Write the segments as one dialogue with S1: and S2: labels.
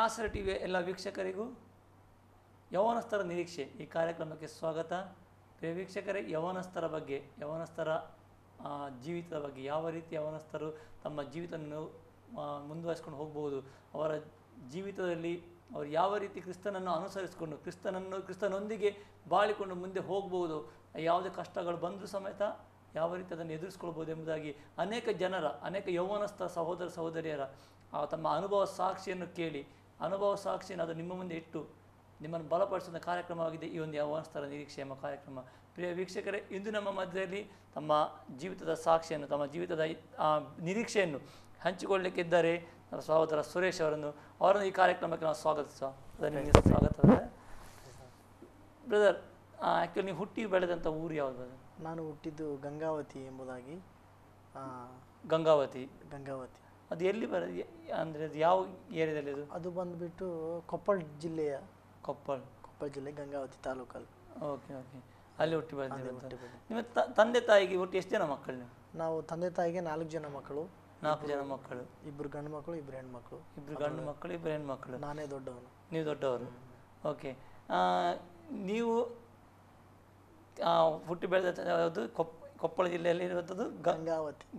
S1: ಆಸರೆ ಟಿವಿಯ ಎಲ್ಲ ವೀಕ್ಷಕರಿಗೂ ಯೌವನಸ್ಥರ ನಿರೀಕ್ಷೆ ಈ ಕಾರ್ಯಕ್ರಮಕ್ಕೆ ಸ್ವಾಗತ. ಪ್ರಿಯ ವೀಕ್ಷಕರೇ, ಯೌವನಸ್ಥರ ಜೀವಿತದ ಬಗ್ಗೆ, ಯಾವ ರೀತಿ ಯೌವನಸ್ಥರು ತಮ್ಮ ಜೀವಿತವನ್ನು ಮುಂದುವರಿಸ್ಕೊಂಡು ಹೋಗ್ಬೋದು, ಅವರ ಜೀವಿತದಲ್ಲಿ ಅವರು ಯಾವ ರೀತಿ ಕ್ರಿಸ್ತನನ್ನು ಅನುಸರಿಸಿಕೊಂಡು ಕ್ರಿಸ್ತನೊಂದಿಗೆ ಬಾಳಿಕೊಂಡು ಮುಂದೆ ಹೋಗ್ಬೋದು, ಯಾವುದೇ ಕಷ್ಟಗಳು ಬಂದರೂ ಸಮೇತ ಯಾವ ರೀತಿ ಅದನ್ನು ಎದುರಿಸ್ಕೊಳ್ಬೋದು ಎಂಬುದಾಗಿ ಅನೇಕ ಯೌವನಸ್ಥ ಸಹೋದರ ಸಹೋದರಿಯರ ತಮ್ಮ ಅನುಭವ ಸಾಕ್ಷಿಯನ್ನು ಕೇಳಿ, ಅನುಭವ ಸಾಕ್ಷಿಯನ್ನು ಅದು ನಿಮ್ಮ ಮುಂದೆ ಇಟ್ಟು ನಿಮ್ಮನ್ನು ಬಲಪಡಿಸುವ ಕಾರ್ಯಕ್ರಮವಾಗಿದೆ ಈ ಒಂದು ಯೌವನಸ್ಥರ ನಿರೀಕ್ಷೆ ಎಂಬ ಕಾರ್ಯಕ್ರಮ. ಪ್ರಿಯ ವೀಕ್ಷಕರೇ, ಇಂದು ನಮ್ಮ ಮಧ್ಯದಲ್ಲಿ ತಮ್ಮ ಜೀವಿತದ ಸಾಕ್ಷಿಯನ್ನು, ತಮ್ಮ ಜೀವಿತದ ನಿರೀಕ್ಷೆಯನ್ನು ಹಂಚಿಕೊಳ್ಳಲಿಕ್ಕಿದ್ದಾರೆ ಸಹೋದರ ಸುರೇಶ್ ಅವರನ್ನು ಈ ಕಾರ್ಯಕ್ರಮಕ್ಕೆ ನಾವು ಸ್ವಾಗತಿಸುವ. ಸ್ವಾಗತ ಬ್ರದರ್. ಆ್ಯಕ್ಚುಲಿ ನೀವು ಹುಟ್ಟಿ ಬೆಳೆದಂಥ ಊರು ಯಾವುದು?
S2: ನಾನು ಹುಟ್ಟಿದ್ದು ಗಂಗಾವತಿ ಎಂಬುದಾಗಿ.
S1: ಗಂಗಾವತಿ ಅದು ಎಲ್ಲಿ ಬರೋದು, ಅಂದರೆ ಅದು ಯಾವ ಏರಿಯಾದಲ್ಲಿ? ಅದು
S2: ಬಂದುಬಿಟ್ಟು ಕೊಪ್ಪಳ ಜಿಲ್ಲೆಯ
S1: ಕೊಪ್ಪಳ
S2: ಜಿಲ್ಲೆ ಗಂಗಾವತಿ ತಾಲೂಕಲ್ಲಿ.
S1: ಓಕೆ, ಅಲ್ಲಿ ಹುಟ್ಟಿ ಬೆಳೆದಿರೋದು. ನಿಮ್ಮ ತಂದೆ ತಾಯಿಗೆ ಒಟ್ಟು ಎಷ್ಟು ಜನ ಮಕ್ಕಳು?
S2: ನಾವು ತಂದೆ ತಾಯಿಗೆ 4 ಜನ ಮಕ್ಕಳು.
S1: 4 ಜನ ಮಕ್ಕಳು,
S2: 2 ಗಂಡು ಮಕ್ಕಳು 2 ಹೆಣ್ಮಕ್ಳು.
S1: 2 ಗಂಡು ಮಕ್ಕಳು 2 ಹೆಣ್ಮಕ್ಳು.
S2: ನಾನೇ ದೊಡ್ಡವನು.
S1: ನೀವು ದೊಡ್ಡವರು. ಓಕೆ. ನೀವು ಹುಟ್ಟಿ ಬೆಳೆದ ಯಾವುದು? ಕೊಪ್ಪಳ ಜಿಲ್ಲೆಯಲ್ಲಿ ಇರುವಂಥದ್ದು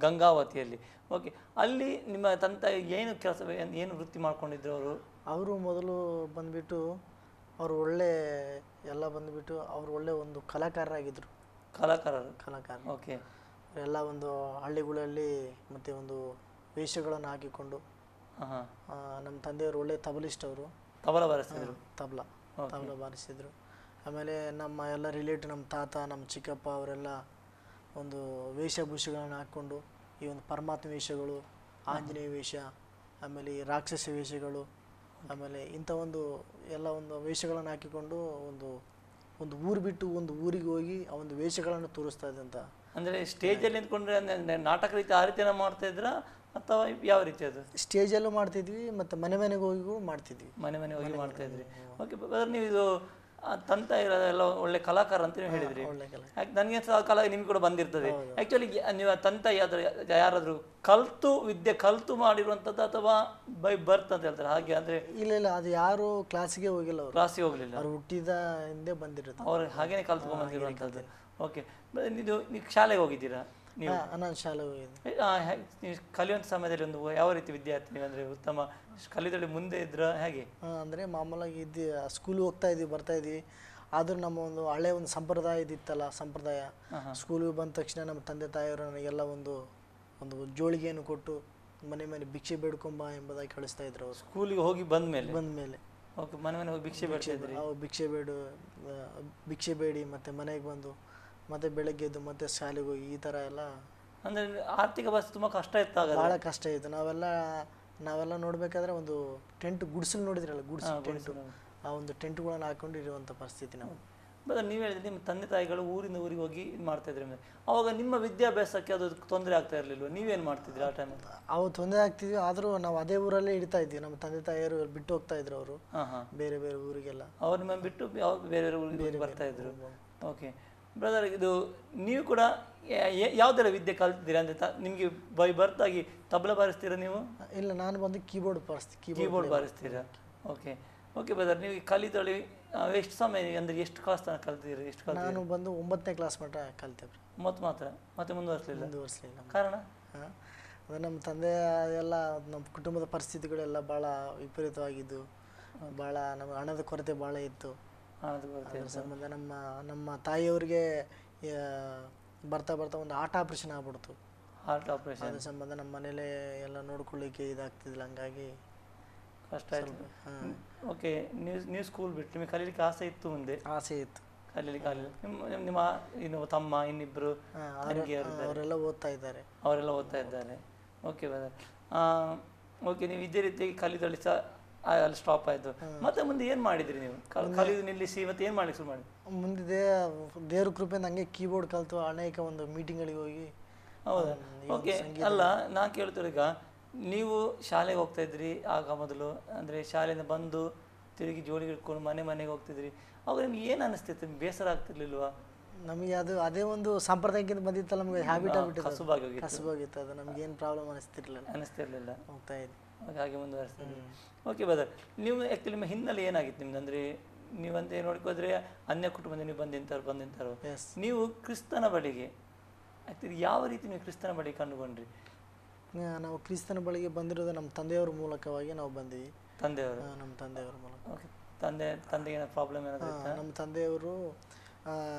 S1: ಗಂಗಾವತಿಯಲ್ಲಿ. ಓಕೆ. ಅಲ್ಲಿ ನಿಮ್ಮ ತಂದೆ ಏನು ಕೆಲಸ, ಏನು ವೃತ್ತಿ ಮಾಡ್ಕೊಂಡಿದ್ರು ಅವರು?
S2: ಮೊದಲು ಬಂದುಬಿಟ್ಟು ಅವರು ಒಳ್ಳೆ ಒಂದು ಕಲಾಕಾರರಾಗಿದ್ದರು. ಕಲಾಕಾರ.
S1: ಓಕೆ.
S2: ಎಲ್ಲ ಒಂದು ಹಳ್ಳಿಗಳಲ್ಲಿ ಮತ್ತು ಒಂದು ವೇಷಗಳನ್ನು ಹಾಕಿಕೊಂಡು, ನಮ್ಮ ತಂದೆಯವರು ಒಳ್ಳೆ ತಬಲಿಸ್ಟ್. ಅವರು
S1: ತಬಲ ಬಾರಿಸಿದ್ರು.
S2: ತಬಲ ಬಾರಿಸಿದ್ರು. ಆಮೇಲೆ ನಮ್ಮ ಎಲ್ಲ ರಿಲೇಟಿವ್, ನಮ್ಮ ತಾತ, ನಮ್ಮ ಚಿಕ್ಕಪ್ಪ ಅವರೆಲ್ಲ ಒಂದು ವೇಷಭೂಷೆಗಳನ್ನು ಹಾಕ್ಕೊಂಡು, ಈ ಒಂದು ಪರಮಾತ್ಮ ವೇಷಗಳು, ಆಂಜನೇಯ ವೇಷ, ಆಮೇಲೆ ಈ ರಾಕ್ಷಸ ವೇಷಗಳು, ಆಮೇಲೆ ಇಂಥ ಒಂದು ವೇಷಗಳನ್ನು ಹಾಕಿಕೊಂಡು ಒಂದು ಊರು ಬಿಟ್ಟು ಒಂದು ಊರಿಗೆ ಹೋಗಿ ಆ ಒಂದು ವೇಷಗಳನ್ನು ತೋರಿಸ್ತಾ ಇದ್ದಂತ.
S1: ಅಂದರೆ ಸ್ಟೇಜಲ್ಲಿ ನಿಂತ್ಕೊಂಡ್ರೆ ನಾಟಕ ರೀತಿ ಆ ರೀತಿಯ ಮಾಡ್ತಾ ಇದ್ರ ಅಥವಾ ಯಾವ ರೀತಿ? ಅದು
S2: ಸ್ಟೇಜಲ್ಲೂ ಮಾಡ್ತಿದ್ವಿ, ಮತ್ತು ಮನೆಗೆ ಹೋಗಿ ಮಾಡ್ತಿದ್ವಿ.
S1: ಮನೆಗೆ ಹೋಗಿ ಮಾಡ್ತಾ ಇದ್ರಿ. ಓಕೆ. ನೀವು ಇದು ತಂತ ಇರೋದೆಲ್ಲ ಒಳ್ಳೆ ಕಲಾಕಾರ ಅಂತ ನೀವು ಹೇಳಿದ್ರಿ. ನನಗೆ ಕಲಾ ನಿಮ್ಗೆ ಕೂಡ ಬಂದಿರ್ತದೆ. ಆ್ಯಕ್ಚುಲಿ ನೀವು ತಂತ ಯಾರಾದರೂ ವಿದ್ಯೆ ಕಲ್ತು ಮಾಡಿರುವಂಥದ್ದು ಅಥವಾ ಬೈ ಬರ್ತ್ ಅಂತ ಹೇಳ್ತಾರೆ ಹಾಗೆ? ಅಂದರೆ
S2: ಇಲ್ಲ, ಅದು ಯಾರು ಕ್ಲಾಸಿಗೆ ಹೋಗಿಲ್ಲ.
S1: ಹೋಗಲಿಲ್ಲ,
S2: ಅವ್ರು ಹುಟ್ಟಿದ ಹಿಂದೆ ಬಂದಿರುತ್ತೆ.
S1: ಅವ್ರು ಹಾಗೇನೆ ಕಲ್ತ್ಕೊಂಡು ಬಂದಿರುವಂಥದ್ದು. ಓಕೆ. ನೀವು ಶಾಲೆಗೆ ಹೋಗಿದ್ದೀರಾ?
S2: ನಾನು ಶಾಲೆಗೆ ಹೋಗಿದ್ದೆ.
S1: ನೀವು ಕಲಿಯುವಂಥ ಸಮಯದಲ್ಲಿ ಒಂದು ಯಾವ ರೀತಿ ವಿದ್ಯಾರ್ಥಿ ನೀವು? ಅಂದರೆ ಉತ್ತಮ ಕಲಿತಲ್ಲಿ ಮುಂದೆ ಇದ್ರ ಹೇಗೆ? ಅಂದರೆ
S2: ಮಾಮೂಲಾಗಿ ಸ್ಕೂಲಿಗೆ ಹೋಗ್ತಾ ಇದ್ವಿ, ಬರ್ತಾ ಇದ್ವಿ. ಆದರೂ ನಮ್ಮ ಒಂದು ಹಳೆ ಒಂದು ಸಂಪ್ರದಾಯ ಸಂಪ್ರದಾಯ. ಸ್ಕೂಲಿಗೆ ಬಂದ ತಕ್ಷಣ ನಮ್ಮ ತಂದೆ ತಾಯಿಯವರು ನನಗೆಲ್ಲ ಒಂದು ಜೋಳಿಗೆಯನ್ನು ಕೊಟ್ಟು ಮನೆ ಭಿಕ್ಷೆ ಬೇಡ್ಕೊಂಬ ಎಂಬುದಾಗಿ ಕಳಿಸ್ತಾ ಇದ್ರು.
S1: ಸ್ಕೂಲಿಗೆ ಹೋಗಿ ಬಂದ ಮೇಲೆ ಓಕೆ, ಮನೆ ಹೋಗಿ
S2: ಭಿಕ್ಷೆ ಬೇಡಿ ಮತ್ತೆ ಮನೆಗೆ ಬಂದು ಮತ್ತೆ ಬೆಳಗ್ಗೆ ಎದ್ದು ಮತ್ತೆ ಶಾಲೆಗೆ ಹೋಗಿ ಈ ಥರ ಎಲ್ಲ.
S1: ಅಂದರೆ ಆರ್ಥಿಕ ಪರಿಸ್ಥಿತಿ ತುಂಬ ಕಷ್ಟ ಇತ್ತು,
S2: ಭಾಳ ಕಷ್ಟ ಇತ್ತು. ನಾವೆಲ್ಲ ನೋಡಬೇಕಾದ್ರೆ ಒಂದು ಟೆಂಟ್ ಗುಡಿಸಲು ನೋಡಿದ್ರಲ್ಲ, ಟೆಂಟು, ಆ ಒಂದು ಟೆಂಟ್ಗಳನ್ನು ಹಾಕೊಂಡು ಇರುವಂಥ ಪರಿಸ್ಥಿತಿ ನಾವು.
S1: ಬಟ್ ನೀವು ಹೇಳಿದ್ರೆ ನಿಮ್ಮ ತಂದೆ ತಾಯಿಗಳು ಊರಿಂದ ಊರಿಗೆ ಹೋಗಿ ಇದು ಮಾಡ್ತಾಯಿದ್ರಿ. ಅವಾಗ ನಿಮ್ಮ ವಿದ್ಯಾಭ್ಯಾಸಕ್ಕೆ ಅದು ತೊಂದರೆ ಆಗ್ತಾ ಇರಲಿಲ್ವ? ನೀವೇನು ಮಾಡ್ತಿದ್ರಿ ಆ ಟೈಮಲ್ಲಿ?
S2: ಅವು ತೊಂದರೆ ಆಗ್ತಿದ್ವಿ, ಆದರೂ ನಾವು ಅದೇ ಊರಲ್ಲೇ ಇಡ್ತಾ ಇದ್ವಿ. ನಮ್ಮ ತಂದೆ ತಾಯಿಯರು ಬಿಟ್ಟು ಹೋಗ್ತಾ ಇದ್ರು, ಅವರು ಬೇರೆ ಬೇರೆ ಊರಿಗೆಲ್ಲ.
S1: ಅವ್ರು ನಿಮ್ಮನ್ನು ಬಿಟ್ಟು ಬೇರೆ ಊರಿಗೆ ಬರ್ತಾ ಇದ್ರು. ಓಕೆ ಬ್ರದರ್, ಇದು ನೀವು ಕೂಡ ಯಾವುದೆಲ್ಲ ವಿದ್ಯೆ ಕಲ್ತಿದ್ದೀರಾ? ಅಂದರೆ ನಿಮಗೆ ಬರ್ತಾಗಿ ತಬಲ ಬಾರಿಸ್ತೀರಾ ನೀವು?
S2: ಇಲ್ಲ, ನಾನು ಬಂದು ಕೀಬೋರ್ಡ್
S1: ಬಾರಿಸ್ತೀರಾ. ಓಕೆ ಬ್ರದರ್, ನೀವು ಕಲಿತಳಿ ಎಷ್ಟು ಸಮಯ, ಅಂದರೆ ಎಷ್ಟು ಕ್ಲಾಸ್ ತನಕ ಕಲ್ತಿದ್ದೀರಿ?
S2: ನಾನು ಬಂದು 9ನೇ ಕ್ಲಾಸ್ ಮಟ್ಟ ಕಲ್ತೇವೆ.
S1: ಮತ್ತೆ ಮುಂದುವರಿಸಲಿಲ್ಲ. ಕಾರಣ?
S2: ಅದು ನಮ್ಮ ತಂದೆ ಎಲ್ಲ, ನಮ್ಮ ಕುಟುಂಬದ ಪರಿಸ್ಥಿತಿಗಳೆಲ್ಲ ಭಾಳ ವಿಪರೀತವಾಗಿದ್ದು, ಭಾಳ ನಮಗೆ ಹಣದ ಕೊರತೆ ಭಾಳ ಇತ್ತು. ಅದರ ಸಂಬಂಧ ನಮ್ಮ ತಾಯಿಯವರಿಗೆ ಬರ್ತಾ ಒಂದು ಹಾರ್ಟ್ ಆಪ್ರೇಷನ್ ಆಗ್ಬಿಡ್ತು. ಅದ್ರ ಸಂಬಂಧ ನಮ್ಮ ಮನೇಲೆ ಎಲ್ಲ ನೋಡ್ಕೊಳ್ಳಿಕ್ಕೆ ಇದಾಗ್ತಿದ್ದಿಲ್ಲ, ಹಂಗಾಗಿ
S1: ಕಷ್ಟ ಆಯಿತು. ಓಕೆ. ನೀವು ಸ್ಕೂಲ್ ಬಿಟ್ಟು ನಿಮಗೆ ಕಲೀಲಿಕ್ಕೆ ಆಸೆ ಇತ್ತು? ಮುಂದೆ ಆಸೆ ಇತ್ತು ಕಲೀಲಿಕ್ಕೆ. ನಿಮ್ಮ ತಮ್ಮ ಇನ್ನಿಬ್ಬರು
S2: ಅವರೆಲ್ಲ ಓದ್ತಾ ಇದ್ದಾರೆ.
S1: Okay brother. ಓಕೆ, ನೀವು ಇದೇ ರೀತಿಯಾಗಿ ಕಲಿತಳಿ ಸಹ ಅಲ್ಲಿ ಸ್ಟಾಪ್ ಆಯಿತು. ಮತ್ತೆ ಮುಂದೆ ಏನು ಮಾಡಿದ್ರಿ ನೀವು? ಕಲಿಯೋದು ನಿಲ್ಲಿಸಿ ಮತ್ತೆ ಏನು ಮಾಡ್ಲಿಕ್ಕೆ ಶುರು ಮಾಡಿ?
S2: ಮುಂದೆ ದೇವ್ರ ಕೃಪೆಯಿಂದ ಹಂಗೆ ಕೀಬೋರ್ಡ್ ಕಲಿತು ಅನೇಕ ಒಂದು ಮೀಟಿಂಗ್ಗಳಿಗೆ ಹೋಗಿ.
S1: ಹೌದಾ? ಓಕೆ. ಅಲ್ಲ, ನಾನು ಕೇಳ್ತಿರೋ, ಈಗ ನೀವು ಶಾಲೆಗೆ ಹೋಗ್ತಾ ಇದ್ರಿ ಆಗ ಮೊದಲು, ಅಂದರೆ ಶಾಲೆಯಿಂದ ಬಂದು ತಿರುಗಿ ಜೋಳಿಗೆ ಇಟ್ಕೊಂಡು ಮನೆಗೆ ಹೋಗ್ತಿದ್ರಿ. ಅವಾಗ ನಿಮ್ಗೆ ಏನು ಅನಿಸ್ತಿತ್ತು? ಬೇಸರ ಆಗ್ತಿರ್ಲಿಲ್ವಾ?
S2: ನಮಗೆ ಅದೇ ಒಂದು ಸಂಪ್ರದಾಯಕ್ಕಿಂತ ಬಂದಿತ್ತಲ್ಲ, ನಮಗೆ ಹ್ಯಾಬಿಟ್ ಆಗ್ಬಿಟ್ಟು ಕಸುಬಾಗಿತ್ತು. ಅದು ನಮ್ಗೆ ಏನು ಪ್ರಾಬ್ಲಮ್ ಅನಿಸ್ತಿರ್ಲಿಲ್ಲ.
S1: ಹೋಗ್ತಾ ಇದ್ವಿ. ಹಾಗೆ ಮುಂದುವರಿಸ್ತದೆ. ಓಕೆ ಬ್ರದರ್, ನೀವು ಆ್ಯಕ್ಚುಲಿ ನಿಮ್ಮ ಹಿನ್ನೆಲೆ ಏನಾಗಿತ್ತು ನಿಮ್ದು? ಅಂದರೆ ನೀವಂತೆ ನೋಡ್ಕೋದ್ರೆ ಅನ್ಯ ಕುಟುಂಬದಿಂದ ನೀವು ಬಂದಿಂತಾರೋ
S2: ಎಸ್.
S1: ನೀವು ಕ್ರಿಸ್ತನ ಬಳಿಗೆ ಆ್ಯಕ್ಚುಲಿ ಯಾವ ರೀತಿ ನೀವು ಕ್ರಿಸ್ತನ ಬಳಿಗೆ ಕಂಡುಕೊಂಡ್ರಿ?
S2: ನಾವು ಕ್ರಿಸ್ತನ ಬಳಿಗೆ ಬಂದಿರೋದು ನಮ್ಮ ತಂದೆಯವರ ಮೂಲಕವಾಗಿ ನಾವು ಬಂದೀವಿ.
S1: ತಂದೆಯವರು?
S2: ನಮ್ಮ ತಂದೆಯವರ ಮೂಲಕ.
S1: ಓಕೆ. ತಂದೆಗೆ ಏನೋ ಪ್ರಾಬ್ಲಮ್ ಏನಾದರೂ ಇತ್ತಾ?
S2: ನಮ್ಮ ತಂದೆಯವರು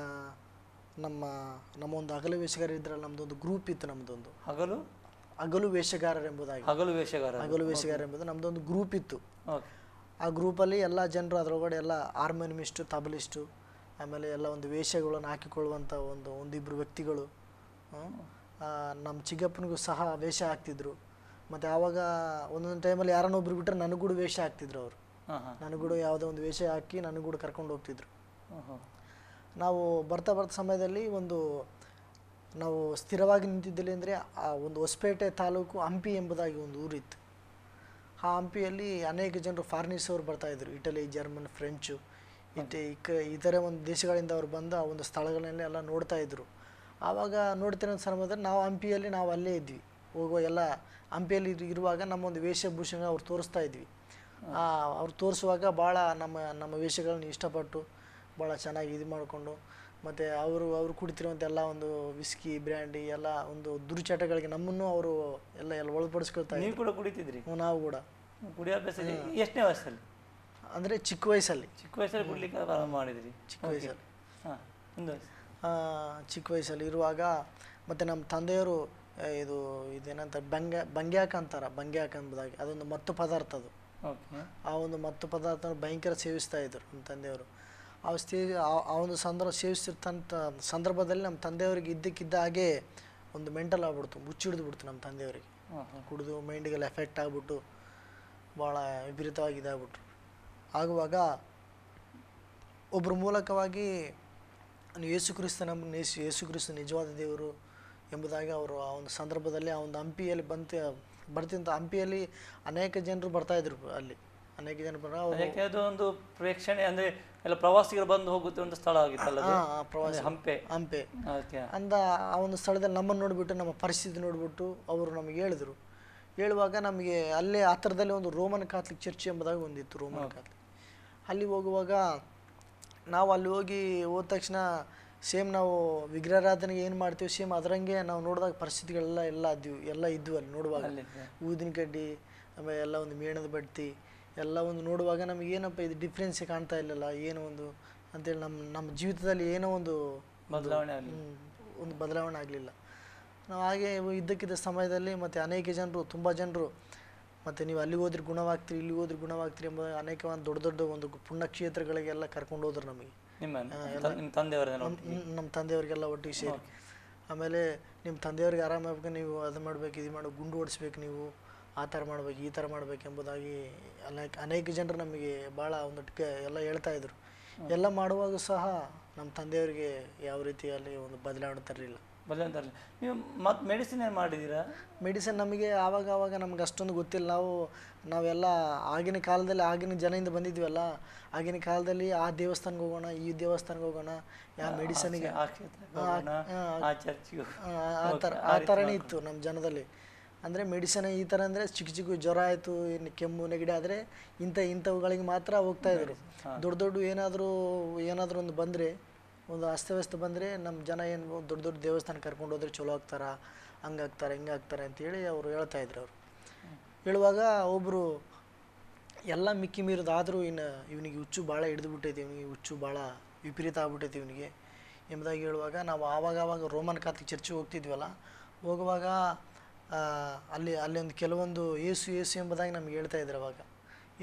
S2: ನಮ್ಮ ಒಂದು ಹಗಲು ವೇಷಗಾರ ಇದ್ರಲ್ಲ, ನಮ್ಮದೊಂದು ಗ್ರೂಪ್ ಇತ್ತು. ನಮ್ಮದೊಂದು ಹಗಲು ವೇಷಗಾರರೆಂಬುದಾಗಿ, ಹಗಲು ವೇಷಗಾರ ಎಂಬುದು ನಮ್ಮದೊಂದು ಗ್ರೂಪ್ ಇತ್ತು.
S1: ಓಕೆ.
S2: ಆ ಗ್ರೂಪಲ್ಲಿ ಎಲ್ಲ ಜನರು ಅದರೊಳಗಡೆ ಎಲ್ಲ ಹಾರ್ಮೋನಿಯಮಿಸ್ಟು, ತಬಲಿಸ್ಟು, ಆಮೇಲೆ ಎಲ್ಲ ಒಂದು ವೇಷಗಳನ್ನು ಹಾಕಿಕೊಳ್ಳುವಂಥ ಒಂದಿಬ್ಬರು ವ್ಯಕ್ತಿಗಳು. ನಮ್ಮ ಚಿಕ್ಕಪ್ಪನಿಗೂ ಸಹ ವೇಷ ಹಾಕ್ತಿದ್ರು. ಮತ್ತು ಆವಾಗ ಒಂದೊಂದು ಟೈಮಲ್ಲಿ ಯಾರನ್ನೋ ಒಬ್ರು ಬಿಟ್ಟರೆ ನನಗೂ ಕೂಡ ವೇಷ ಹಾಕ್ತಿದ್ರು ಅವರು. ನನಗೂ ಕೂಡ ಯಾವುದೋ ಒಂದು ವೇಷ ಹಾಕಿ ನನಗೂ ಕೂಡ ಕರ್ಕೊಂಡು ಹೋಗ್ತಿದ್ರು. ನಾವು ಬರ್ತಾ ಸಮಯದಲ್ಲಿ ನಾವು ಸ್ಥಿರವಾಗಿ ನಿಂತಿದ್ದಲ್ಲಿ ಅಂದರೆ ಆ ಒಂದು ಹೊಸಪೇಟೆ ತಾಲೂಕು ಹಂಪಿ ಎಂಬುದಾಗಿ ಒಂದು ಊರಿತ್ತು. ಆ ಹಂಪಿಯಲ್ಲಿ ಅನೇಕ ಜನರು ಫಾರಿನರ್ಸ್ ಅವರು ಬರ್ತಾಯಿದ್ರು, ಇಟಲಿ, ಜರ್ಮನ್, ಫ್ರೆಂಚು, ಇತರೆ ಒಂದು ದೇಶಗಳಿಂದ ಅವರು ಬಂದು ಆ ಒಂದು ಸ್ಥಳಗಳನ್ನೆಲ್ಲ ಎಲ್ಲ ನೋಡ್ತಾಯಿದ್ರು. ಆವಾಗ ನೋಡ್ತಿರೋ ಸಮಯದಲ್ಲಿ ನಾವು ಹಂಪಿಯಲ್ಲಿ ನಾವು ಅಲ್ಲೇ ಇದ್ವಿ. ಹೋಗುವ ಎಲ್ಲ ಹಂಪಿಯಲ್ಲಿ ಇರುವಾಗ ನಮ್ಮೊಂದು ವೇಷಭೂಷಣ ಅವ್ರು ತೋರಿಸ್ತಾ ಇದ್ವಿ. ಅವ್ರು ತೋರಿಸುವಾಗ ಭಾಳ ನಮ್ಮ ವೇಷಗಳನ್ನ ಇಷ್ಟಪಟ್ಟು ಭಾಳ ಚೆನ್ನಾಗಿ ಇದು ಮಾಡಿಕೊಂಡು, ಮತ್ತು ಅವರು ಕುಡಿತಿರುವಂಥ ಎಲ್ಲ ಒಂದು ವಿಸ್ಕಿ, ಬ್ರ್ಯಾಂಡಿ ಎಲ್ಲ ಒಂದು ದುರ್ಚಟಗಳಿಗೆ ನಮ್ಮನ್ನು ಅವರು ಎಲ್ಲ ಒಳಪಡಿಸ್ಕೊಳ್ತಾ ಇದ್ರು.
S1: ನೀವು ಕೂಡ ಕುಡಿತಿದ್ರಿ?
S2: ನಾವು ಕೂಡ
S1: ಕುಡಿಯೋ ಅಭ್ಯಾಸ ಎಷ್ಟನೇ ವಯಸ್ಸಲ್ಲಿ?
S2: ಅಂದರೆ ಚಿಕ್ಕ ವಯಸ್ಸಲ್ಲಿ
S1: ಕುಡ್ಲಿಕ್ಕೆ ಪ್ರಾರಂಭ ಮಾಡಿದ್ರಿ?
S2: ಚಿಕ್ಕ ವಯಸ್ಸಲ್ಲಿ.
S1: ಹಾಂ,
S2: ಚಿಕ್ಕ ವಯಸ್ಸಲ್ಲಿ ಇರುವಾಗ ಮತ್ತು ನಮ್ಮ ತಂದೆಯವರು ಇದೇನಂತ ಬಂಗ್ಯಾಕ ಅಂತಾರೆ, ಬಂಗ್ಯಾಕ ಎಂಬುದಾಗಿ ಅದೊಂದು ಮತ್ತು ಪದಾರ್ಥ. ಅದು ಆ ಒಂದು ಮತ್ತು ಪದಾರ್ಥ ಭಯಂಕರ ಸೇವಿಸ್ತಾ ಇದ್ರು ನಮ್ಮ ತಂದೆಯವರು. ಆ ಒಂದು ಸೇವಿಸಿರ್ತಂಥ ಸಂದರ್ಭದಲ್ಲಿ ನಮ್ಮ ತಂದೆಯವರಿಗೆ ಇದ್ದಕ್ಕಿದ್ದ ಹಾಗೆ ಒಂದು ಮೆಂಟಲ್ ಆಗ್ಬಿಡ್ತು, ಮುಚ್ಚಿಡಿದ್ಬಿಡ್ತು ನಮ್ಮ ತಂದೆಯವರಿಗೆ. ಕುಡಿದು ಮೈಂಡಿಗೆಲ್ಲ ಎಫೆಕ್ಟ್ ಆಗಿಬಿಟ್ಟು ಭಾಳ ವಿಪರೀತವಾಗಿ ಇದಾಗ್ಬಿಟ್ರು. ಆಗುವಾಗ ಒಬ್ಬರ ಮೂಲಕವಾಗಿ ಯೇಸು ಕ್ರಿಸ್ತ ನಿಜವಾದ ದೇವರು ಎಂಬುದಾಗಿ ಅವರು ಆ ಒಂದು ಸಂದರ್ಭದಲ್ಲಿ ಆ ಒಂದು ಹಂಪಿಯಲ್ಲಿ ಬರ್ತಿಂತ ಹಂಪಿಯಲ್ಲಿ ಅನೇಕ ಜನರು ಬರ್ತಾಯಿದ್ರು. ಅಲ್ಲಿ ಅನೇಕ ಜನರು
S1: ಒಂದು ಪ್ರೇಕ್ಷಣೆ ಅಂದರೆ ಎಲ್ಲ ಪ್ರವಾಸಿಗರು ಬಂದು ಹೋಗುತ್ತೆ ಒಂದು ಸ್ಥಳ ಆಗಿತ್ತಲ್ಲ ಹಂಪೆ.
S2: ಅಂದ ಆ ಒಂದು ಸ್ಥಳದಲ್ಲಿ ನಮ್ಮನ್ನು ನೋಡಿಬಿಟ್ಟು, ನಮ್ಮ ಪರಿಸ್ಥಿತಿ ನೋಡಿಬಿಟ್ಟು ಅವರು ನಮಗೆ ಹೇಳುವಾಗ ನಮಗೆ ಅಲ್ಲೇ ಆ ಥರದಲ್ಲಿ ಒಂದು ರೋಮನ್ ಕ್ಯಾಥಲಿಕ್ ಚರ್ಚ್ ಎಂಬುದಾಗಿ ಒಂದಿತ್ತು, ರೋಮನ್ ಕ್ಯಾಥಲಿಕ್. ಅಲ್ಲಿ ಹೋಗುವಾಗ ನಾವು ಅಲ್ಲಿ ಹೋದ ತಕ್ಷಣ ಸೇಮ್ ನಾವು ವಿಗ್ರಹಾರಾಧನೆಗೆ ಏನು ಮಾಡ್ತೀವಿ ಸೇಮ್ ಅದರಂಗೆ ನಾವು ನೋಡಿದಾಗ ಪರಿಸ್ಥಿತಿಗಳೆಲ್ಲ ಎಲ್ಲ ಇದ್ವು ಅಲ್ಲಿ ನೋಡುವಾಗ. ಊದಿನ ಕಡ್ಡಿ, ಆಮೇಲೆ ಎಲ್ಲ ಒಂದು ಮೇಣದ ಬಡ್ತಿ ಎಲ್ಲ ಒಂದು ನೋಡುವಾಗ ನಮಗೆ ಏನಪ್ಪ ಇದು ಡಿಫ್ರೆನ್ಸೇ ಕಾಣ್ತಾ ಇಲ್ಲಲ್ಲ, ಏನೋ ಒಂದು ಅಂತೇಳಿ ನಮ್ಮ ಜೀವಿತದಲ್ಲಿ ಏನೋ ಒಂದು ಬದಲಾವಣೆ ಆಗಲಿಲ್ಲ. ನಾವು ಹಾಗೆ ಇದ್ದಕ್ಕಿದ್ದ ಸಮಯದಲ್ಲಿ ಮತ್ತು ಅನೇಕ ಜನರು, ತುಂಬ ಜನರು, ಮತ್ತು ನೀವು ಅಲ್ಲಿಗೆ ಹೋದ್ರೆ ಗುಣವಾಗ್ತೀರಿ, ಇಲ್ಲಿಗೆ ಹೋದ್ರೆ ಗುಣವಾಗ್ತೀರಿ ಎಂಬ ಅನೇಕ ಒಂದು ದೊಡ್ಡ ಒಂದು ಪುಣ್ಯಕ್ಷೇತ್ರಗಳಿಗೆಲ್ಲ ಕರ್ಕೊಂಡು ಹೋದ್ರು ನಮಗೆ, ನಮ್ಮ ತಂದೆಯವರಿಗೆಲ್ಲ ಒಟ್ಟಿಗೆ ಸೇರಿ. ಆಮೇಲೆ ನಿಮ್ಮ ತಂದೆಯವ್ರಿಗೆ ಆರಾಮಾಗಬೇಕು, ನೀವು ಅದು ಮಾಡಬೇಕು, ಇದು ಮಾಡಿ ಗುಂಡು ಓಡಿಸ್ಬೇಕು, ನೀವು ಆ ಥರ ಮಾಡ್ಬೇಕು, ಈ ಥರ ಮಾಡ್ಬೇಕು ಎಂಬುದಾಗಿ ಅನೇಕ ಜನರು ನಮಗೆ ಭಾಳ ಒಂದೊಟ್ಟಿಗೆ ಎಲ್ಲ ಹೇಳ್ತಾಯಿದ್ರು. ಎಲ್ಲ ಮಾಡುವಾಗ ಸಹ ನಮ್ಮ ತಂದೆಯವರಿಗೆ ಯಾವ ರೀತಿಯಲ್ಲಿ ಒಂದು ಬದಲಾವಣೆ ತರಲಿಲ್ಲ.
S1: ನೀವು ಮತ್ತು ಮೆಡಿಸಿನ್ ಏನು ಮಾಡಿದ್ದೀರಾ?
S2: ಮೆಡಿಸಿನ್ ನಮಗೆ ಆವಾಗ ನಮ್ಗೆ ಅಷ್ಟೊಂದು ಗೊತ್ತಿಲ್ಲ. ನಾವೆಲ್ಲ ಆಗಿನ ಕಾಲದಲ್ಲಿ ಆಗಿನ ಜನದಿಂದ ಬಂದಿದ್ವಲ್ಲ, ಆಗಿನ ಕಾಲದಲ್ಲಿ ಆ ದೇವಸ್ಥಾನಕ್ಕೆ ಹೋಗೋಣ, ಈ ದೇವಸ್ಥಾನಕ್ಕೆ ಹೋಗೋಣ, ಯಾವ ಮೆಡಿಸನ್ಗೆ ಆ ಥರನೇ ಇತ್ತು ನಮ್ಮ ಜನದಲ್ಲಿ. ಅಂದರೆ ಮೆಡಿಸನ್ ಈ ಥರ ಅಂದರೆ ಚಿಕ್ಕ ಜ್ವರ ಆಯಿತು, ಇನ್ನು ಕೆಮ್ಮು ನೆಗಡಿ ಆದರೆ ಇಂಥವುಗಳಿಗೆ ಮಾತ್ರ ಹೋಗ್ತಾಯಿದ್ರು. ದೊಡ್ಡ ಏನಾದರೂ ಒಂದು ಬಂದರೆ, ಒಂದು ಅಸ್ತವ್ಯಸ್ತ ಬಂದರೆ ನಮ್ಮ ಜನ ಏನು ದೊಡ್ಡ ದೇವಸ್ಥಾನಕ್ಕೆ ಕರ್ಕೊಂಡು ಹೋದ್ರೆ ಚಲೋ ಆಗ್ತಾರ, ಹಂಗಾಗ್ತಾರೆ ಹಿಂಗಾಗ್ತಾರೆ ಅಂತೇಳಿ ಅವರು ಹೇಳ್ತಾಯಿದ್ರು. ಅವರು ಹೇಳುವಾಗ ಒಬ್ಬರು ಎಲ್ಲ ಮಿಕ್ಕಿ ಮೀರಿದಾದರೂ ಇವನಿಗೆ ಹುಚ್ಚು ಭಾಳ ಹಿಡಿದುಬಿಟ್ಟೈತಿ, ಇವನಿಗೆ ಹುಚ್ಚು ಭಾಳ ವಿಪರೀತ ಆಗ್ಬಿಟ್ಟೈತಿ ಇವನಿಗೆ ಎಂಬುದಾಗಿ ಹೇಳುವಾಗ ನಾವು ಆವಾಗ ರೋಮನ್ ಕ್ಯಾಥಲಿಕ್ ಚರ್ಚಿಗೆ ಹೋಗ್ತಿದ್ವಲ್ಲ, ಹೋಗುವಾಗ ಅಲ್ಲಿ ಒಂದು ಕೆಲವೊಂದು ಏಸು ಎಂಬುದಾಗಿ ನಮ್ಗೆ ಹೇಳ್ತಾಯಿದ್ರು. ಅವಾಗ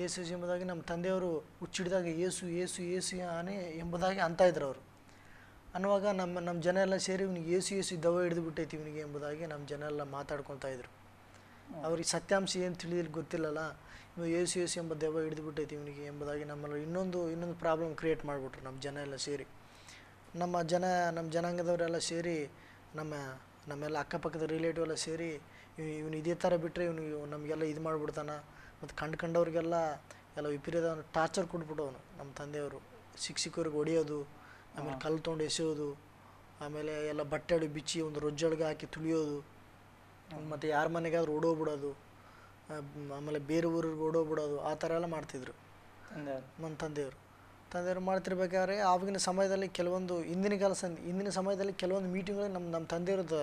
S2: ಏಸು ಎಂಬುದಾಗಿ ನಮ್ಮ ತಂದೆಯವರು ಹುಚ್ಚಿಡಿದಾಗ ಏಸು ಆನೆ ಎಂಬುದಾಗಿ ಅಂತಾಯಿದ್ರು ಅವರು. ಅನ್ನುವಾಗ ನಮ್ಮ ಜನ ಎಲ್ಲ ಸೇರಿ ಇವನಿಗೆ ಏಸು ದವ ಹಿಡಿದು ಬಿಟ್ಟೈತಿ ಇವನಿಗೆ ಎಂಬುದಾಗಿ ನಮ್ಮ ಜನ ಎಲ್ಲ ಮಾತಾಡ್ಕೊತಾ ಇದ್ರು. ಅವ್ರಿಗೆ ಸತ್ಯಾಂಶ ಏನು ತಿಳಿದಿಲ್ಲ ಗೊತ್ತಿಲ್ಲಲ್ಲ, ಏಸು ಎಂಬ ದೆವ್ವ ಹಿಡಿದು ಬಿಟ್ಟೈತಿ ಇವನಿಗೆ ಎಂಬುದಾಗಿ ನಮ್ಮಲ್ಲಿ ಇನ್ನೊಂದು ಪ್ರಾಬ್ಲಮ್ ಕ್ರಿಯೇಟ್ ಮಾಡಿಬಿಟ್ರು ನಮ್ಮ ಜನ ಎಲ್ಲ ಸೇರಿ. ನಮ್ಮ ಜನಾಂಗದವರೆಲ್ಲ ಸೇರಿ ನಮ್ಮೆಲ್ಲ ಅಕ್ಕಪಕ್ಕದ ರಿಲೇಟಿವ್ ಎಲ್ಲ ಸೇರಿ ಇವನು ಇದೇ ಥರ ಬಿಟ್ಟರೆ ಇವನಿಗೆ ನಮಗೆಲ್ಲ ಇದು ಮಾಡಿಬಿಡ್ತಾನ, ಮತ್ತು ಕಂಡವ್ರಿಗೆಲ್ಲ ಎಲ್ಲ ವಿಪರೀತ ಟಾರ್ಚರ್ ಕೊಟ್ಬಿಟ್ಟವನು. ನಮ್ಮ ತಂದೆಯವರು ಸಿಕ್ಕವ್ರಿಗೆ ಹೊಡೆಯೋದು, ಆಮೇಲೆ ಕಲ್ಲು ತೊಗೊಂಡು ಎಸೆಯೋದು, ಆಮೇಲೆ ಎಲ್ಲ ಬಟ್ಟೆ ಬಿಚ್ಚಿ ಒಂದು ರೊಜ್ಜೊಳಗೆ ಹಾಕಿ ತುಳಿಯೋದು, ಮತ್ತು ಯಾರ ಮನೆಗಾದ್ರೂ ಓಡೋಗ್ಬಿಡೋದು, ಆಮೇಲೆ ಬೇರೆ ಊರಿಗೆ ಓಡೋಗ್ಬಿಡೋದು ಆ ಥರ ಎಲ್ಲ ಮಾಡ್ತಿದ್ರು
S1: ತಂದೆಯವರು.
S2: ನಮ್ಮ ತಂದೆಯವರು ಮಾಡ್ತಿರ್ಬೇಕಾದ್ರೆ ಆವಾಗಿನ ಸಮಯದಲ್ಲಿ ಕೆಲವೊಂದು ಇಂದಿನ ಸಮಯದಲ್ಲಿ ಕೆಲವೊಂದು ಮೀಟಿಂಗ್ಗಳು ನಮ್ಮ ತಂದೆಯವ್ರದ್ದು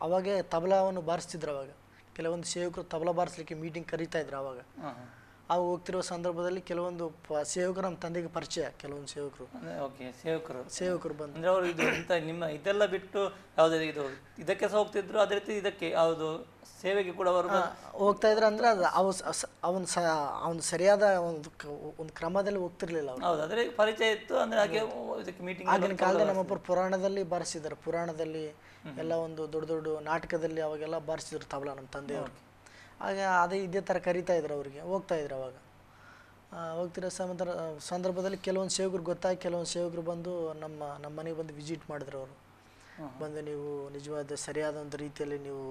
S2: ಅವಾಗೇ ತಬಲಾವನ್ನು ಬಾರಿಸ್ತಿದ್ರು. ಅವಾಗ ಕೆಲವೊಂದು ಸೇವಕರು ತಬಲಾ ಬಾರಿಸ್ಲಿಕ್ಕೆ ಮೀಟಿಂಗ್ ಕರೀತಾ ಇದ್ರು ಅವಾಗ.
S1: ಹಾಂ ಹಾಂ.
S2: ಆಗ ಹೋಗ್ತಿರೋ ಸಂದರ್ಭದಲ್ಲಿ ಕೆಲವೊಂದು ಸೇವಕರು ನಮ್ಮ ತಂದೆಗೆ ಪರಿಚಯ, ಕೆಲವೊಂದು
S1: ಓಕೆ, ಸೇವಕರು
S2: ಬಂದು
S1: ಅಂದ್ರೆ ಅವರು ಇದು ಇಂಥ ನಿಮ್ಮ ಇದೆಲ್ಲ ಬಿಟ್ಟು ಯಾವುದೇ ಇದಕ್ಕೆ ಸಹ ಹೋಗ್ತಿದ್ರು, ಅದೇ ರೀತಿ ಇದಕ್ಕೆ ಯಾವುದು ಸೇವೆಗೆ ಕೂಡ ಅವರು
S2: ಹೋಗ್ತಾ ಇದ್ರು. ಅಂದ್ರೆ ಅದು ಅವನು ಸರಿಯಾದ ಒಂದು ಕ್ರಮದಲ್ಲಿ ಹೋಗ್ತಿರ್ಲಿಲ್ಲ ಅವ್ರು.
S1: ಹೌದು, ಅದ್ರ ಪರಿಚಯ ಇತ್ತು ಅಂದ್ರೆ ಹಾಗೆ ಇದಕ್ಕೆ ಮೀಟಿಂಗ್
S2: ಆಗಿನ ಕಾಲದಲ್ಲಿ ನಮ್ಮೊಬ್ಬರು ಪುರಾಣದಲ್ಲಿ ಬಾರಿಸಿದ್ದಾರೆ. ಪುರಾಣದಲ್ಲಿ ಎಲ್ಲ ಒಂದು ದೊಡ್ಡ ದೊಡ್ಡ ನಾಟಕದಲ್ಲಿ ಅವಾಗೆಲ್ಲ ಬಾರಿಸಿದ್ರು ತಬಲಾ ನಮ್ಮ ತಂದೆಯವರು. ಹಾಗೆ ಇದೇ ಥರ ಕರಿತಾ ಇದ್ರು, ಅವರಿಗೆ ಹೋಗ್ತಾ ಇದ್ರು. ಅವಾಗ ಹೋಗ್ತಿರೋ ಸಂದರ್ಭದಲ್ಲಿ ಕೆಲವೊಂದು ಸೇವಕರು ಗೊತ್ತಾಗಿ ಕೆಲವೊಂದು ಸೇವಕರು ಬಂದು ನಮ್ಮ ಮನೆಗೆ ಬಂದು ವಿಸಿಟ್ ಮಾಡಿದ್ರು. ಅವರು ಬಂದು ನೀವು ನಿಜವಾದ ಸರಿಯಾದ ಒಂದು ರೀತಿಯಲ್ಲಿ ನೀವು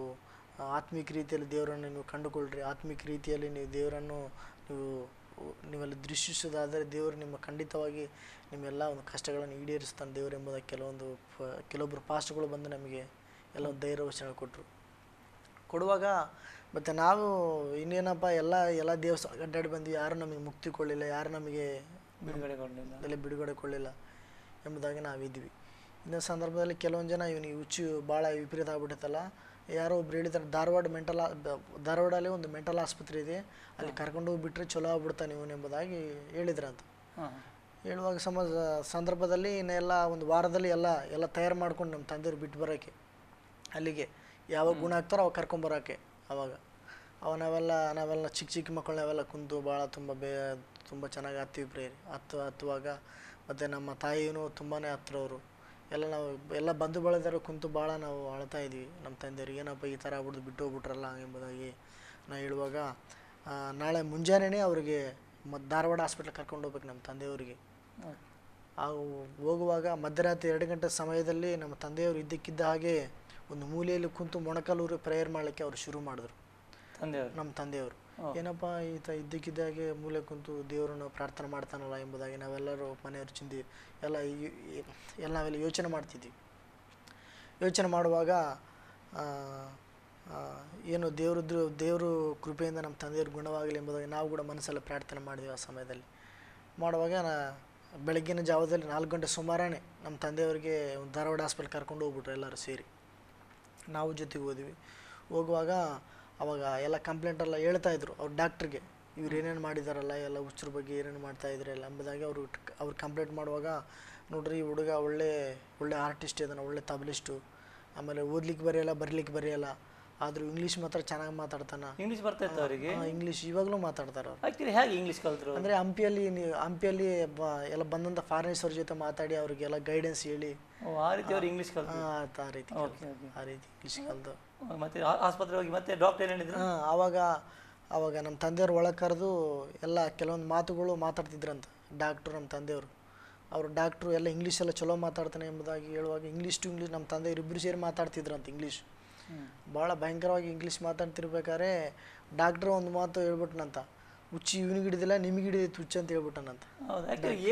S2: ಆತ್ಮಿಕ ರೀತಿಯಲ್ಲಿ ದೇವರನ್ನು ನೀವು ಕಂಡುಕೊಳ್ಳ್ರಿ, ಆತ್ಮಿಕ ರೀತಿಯಲ್ಲಿ ನೀವು ದೇವರನ್ನು ನೀವೆಲ್ಲ ದೃಷ್ಟಿಸೋದಾದರೆ ದೇವರು ನಿಮ್ಮ ಖಂಡಿತವಾಗಿ ನಿಮ್ಮೆಲ್ಲ ಒಂದು ಕಷ್ಟಗಳನ್ನು ಈಡೇರಿಸ್ತಾನೆ ದೇವರು ಎಂಬುದಾಗಿ ಕೆಲವೊಬ್ಬರು ಪಾಸ್ಟ್ಗಳು ಬಂದು ನಮಗೆ ಎಲ್ಲ ಒಂದು ಧೈರ್ಯ ವಚನ ಕೊಡುವಾಗ ಮತ್ತು ನಾವು ಇನ್ನೇನಪ್ಪ ಎಲ್ಲ ದೇವಸ್ಥಾನ ಅಡ್ಡಾಡಿ ಬಂದು ಯಾರು ನಮಗೆ ಮುಕ್ತಿ ಕೊಡಲಿಲ್ಲ, ಯಾರು ನಮಗೆ ಬಿಡುಗಡೆ ಕೊಡಲಿಲ್ಲ ಎಂಬುದಾಗಿ ನಾವಿದ್ವಿ. ಇನ್ನೊಂದು ಸಂದರ್ಭದಲ್ಲಿ ಕೆಲವೊಂದು ಜನ ಇವನಿಗೆ ಹುಚ್ಚು ಭಾಳ ವಿಪರೀತ ಆಗ್ಬಿಟ್ಟೈತಲ್ಲ, ಯಾರೋ ಒಬ್ರು ಹೇಳಿದ್ದಾರೆ ಧಾರವಾಡಲ್ಲಿ ಒಂದು ಮೆಂಟಲ್ ಆಸ್ಪತ್ರೆ ಇದೆ, ಅಲ್ಲಿ ಕರ್ಕೊಂಡು ಹೋಗ್ಬಿಟ್ರೆ ಚಲೋ ಆಗ್ಬಿಡ್ತಾನೆ ಇವನು ಎಂಬುದಾಗಿ ಹೇಳಿದ್ರಂತ. ಹೇಳುವಾಗ ಸಂದರ್ಭದಲ್ಲಿ ಇನ್ನೆಲ್ಲ ಒಂದು ವಾರದಲ್ಲಿ ಎಲ್ಲ ತಯಾರು ಮಾಡ್ಕೊಂಡು ನಮ್ಮ ತಂದೆಯವ್ರು ಬಿಟ್ಟು ಬರೋಕ್ಕೆ, ಅಲ್ಲಿಗೆ ಯಾವಾಗ ಗುಣ ಆಗ್ತಾರೋ ಅವಾಗ ಕರ್ಕೊಂಬರೋಕ್ಕೆ. ಅವಾಗ ನಾವೆಲ್ಲ ಚಿಕ್ಕ ಮಕ್ಕಳನ್ನ ಅವೆಲ್ಲ ಕುಂತು ಭಾಳ ತುಂಬ ಚೆನ್ನಾಗಿ ಹತ್ತೀವಿ ಪ್ರೇರಿ ಹತ್ತುವಾಗ. ಮತ್ತು ನಮ್ಮ ತಾಯಿಯೂ ತುಂಬಾ ಹತ್ರ ಅವರು ಎಲ್ಲ ಬಂಧು ಬಳಗದವರು ಕುಂತು ಭಾಳ ನಾವು ಅಳ್ತಾ ಇದ್ವಿ ನಮ್ಮ ತಂದೆಯವ್ರಿಗೆ, ಏನಪ್ಪ ಈ ಥರ ಆಗ್ಬಿಡ್ದು ಬಿಟ್ಟು ಹೋಗ್ಬಿಟ್ರಲ್ಲ ಎಂಬುದಾಗಿ ನಾವು ಹೇಳುವಾಗ ನಾಳೆ ಮುಂಜಾನೆ ಅವರಿಗೆ ಧಾರವಾಡ ಹಾಸ್ಪಿಟ್ಲಿಗೆ ಕರ್ಕೊಂಡು ಹೋಗ್ಬೇಕು ನಮ್ಮ ತಂದೆಯವರಿಗೆ. ಹೋಗುವಾಗ ಮಧ್ಯರಾತ್ರಿ 2 ಗಂಟೆ ಸಮಯದಲ್ಲಿ ನಮ್ಮ ತಂದೆಯವರು ಇದ್ದಕ್ಕಿದ್ದ ಹಾಗೆ ಒಂದು ಮೂಲೆಯಲ್ಲಿ ಕುಂತು ಮೊಣಕಾಲೂರು ಪ್ರೇಯರ್ ಮಾಡಲಿಕ್ಕೆ ಅವರು ಶುರು ಮಾಡಿದ್ರು. ನಮ್ಮ ತಂದೆಯವರು ಏನಪ್ಪ ಇದ್ದಕ್ಕಿದ್ದಾಗೆ ಮೂಲೆ ಕುಂತು ದೇವರನ್ನು ಪ್ರಾರ್ಥನೆ ಮಾಡ್ತಾನಲ್ಲ ಎಂಬುದಾಗಿ ನಾವೆಲ್ಲರೂ ಮನೆಯವರು ನಾವೆಲ್ಲ ಯೋಚನೆ ಮಾಡ್ತಿದ್ವಿ. ಯೋಚನೆ ಮಾಡುವಾಗ ಏನು ದೇವರು ಕೃಪೆಯಿಂದ ನಮ್ಮ ತಂದೆಯವ್ರ ಗುಣವಾಗಲಿ ಎಂಬುದಾಗಿ ನಾವು ಕೂಡ ಮನಸ್ಸಲ್ಲಿ ಪ್ರಾರ್ಥನೆ ಮಾಡಿದ್ವಿ. ಆ ಸಮಯದಲ್ಲಿ ಮಾಡುವಾಗ ಬೆಳಗ್ಗಿನ ಜಾವದಲ್ಲಿ 4 ಗಂಟೆ ಸುಮಾರೇ ನಮ್ಮ ತಂದೆಯವರಿಗೆ ಒಂದು ಧಾರವಾಡ ಹಾಸ್ಪಿಟಲ್ ಕರ್ಕೊಂಡು ಹೋಗ್ಬಿಟ್ರು ಎಲ್ಲರೂ ಸೇರಿ. ನಾವು ಜೊತೆಗೆ ಹೋದ್ವಿ. ಹೋಗುವಾಗ ಅವಾಗ ಎಲ್ಲ ಕಂಪ್ಲೇಂಟೆಲ್ಲ ಹೇಳ್ತಾಯಿದ್ರು ಅವ್ರು ಡಾಕ್ಟ್ರಿಗೆ, ಇವ್ರು ಏನೇನು ಮಾಡಿದಾರಲ್ಲ, ಎಲ್ಲ ಹುಚ್ಚರ ಬಗ್ಗೆ ಏನೇನು ಮಾಡ್ತಾಯಿದ್ರಲ್ಲ ಎಂಬುದಾಗಿ ಅವ್ರು ಕಂಪ್ಲೇಂಟ್ ಮಾಡುವಾಗ, ನೋಡ್ರಿ ಈ ಹುಡುಗ ಒಳ್ಳೆ ಆರ್ಟಿಸ್ಟ್ ಇದ್ದಾನೆ, ಒಳ್ಳೆ ತಬಲಿಸ್ಟು, ಆಮೇಲೆ ಓದ್ಲಿಕ್ಕೆ ಬರೆಯಲ್ಲ, ಆದರೂ ಇಂಗ್ಲೀಷ್ ಮಾತ್ರ ಚೆನ್ನಾಗಿ ಮಾತಾಡ್ತಾನೆ.
S1: ಇಂಗ್ಲೀಷ್ ಬರ್ತಾ ಇತ್ತು ಅವರಿಗೆ?
S2: ಇಂಗ್ಲೀಷ್ ಇವಾಗಲೂ ಮಾತಾಡ್ತಾರೆ ಅವ್ರು.
S1: ಆ್ಯಕ್ಚುಲಿ ಹೇಗೆ ಇಂಗ್ಲೀಷ್ ಕಲಿತರು
S2: ಅಂದರೆ ಹಂಪಿಯಲ್ಲಿ ಎಲ್ಲ ಬಂದಂಥ ಫಾರಿನರ್ಸ್ ಅವ್ರ ಜೊತೆ ಮಾತಾಡಿ ಅವ್ರಿಗೆಲ್ಲ ಗೈಡೆನ್ಸ್ ಹೇಳಿ
S1: ಆ ರೀತಿ ಅವ್ರು ಇಂಗ್ಲೀಷ್ ಕಲಿತು.
S2: ಆ ರೀತಿ ಇಂಗ್ಲೀಷ್ ಕಲಿತು.
S1: ಮತ್ತೆ ಆಸ್ಪತ್ರೆ ಹೋಗಿ ಮತ್ತೆ ಡಾಕ್ಟರ್ ಏನು ಹೇಳಿದ್ರು?
S2: ಆವಾಗ ನಮ್ಮ ತಂದೆಯವ್ರು ಒಳಗೆ ಕರೆದು ಎಲ್ಲ ಕೆಲವೊಂದು ಮಾತುಗಳು ಮಾತಾಡ್ತಿದ್ರಂತ ಡಾಕ್ಟ್ರು. ನಮ್ಮ ತಂದೆಯವರು ಡಾಕ್ಟ್ರು ಎಲ್ಲ ಇಂಗ್ಲೀಷೆಲ್ಲ ಚಲೋ ಮಾತಾಡ್ತಾನೆ ಎಂಬುದಾಗಿ ಹೇಳುವಾಗ ಇಂಗ್ಲೀಷ್ ನಮ್ಮ ತಂದೆಯವರು ಇಬ್ಬರು ಸೇರಿ ಮಾತಾಡ್ತಿದ್ರಂತ ಇಂಗ್ಲೀಷ್. ಭಾಳ ಭಯಂಕರವಾಗಿ ಇಂಗ್ಲೀಷ್ ಮಾತಾಡ್ತಿರ್ಬೇಕಾದ್ರೆ ಡಾಕ್ಟ್ರು ಒಂದು ಮಾತು ಹೇಳ್ಬಿಟ್ನಂತ, ಹುಚ್ಚಿ ಇವನಿಗೆ ಹಿಡಿದಿಲ್ಲ ನಿಮಗೆ ಹಿಡಿದಿತ್ತು ಹುಚ್ಚು ಅಂತ ಹೇಳ್ಬಿಟ್ಟನಂತ.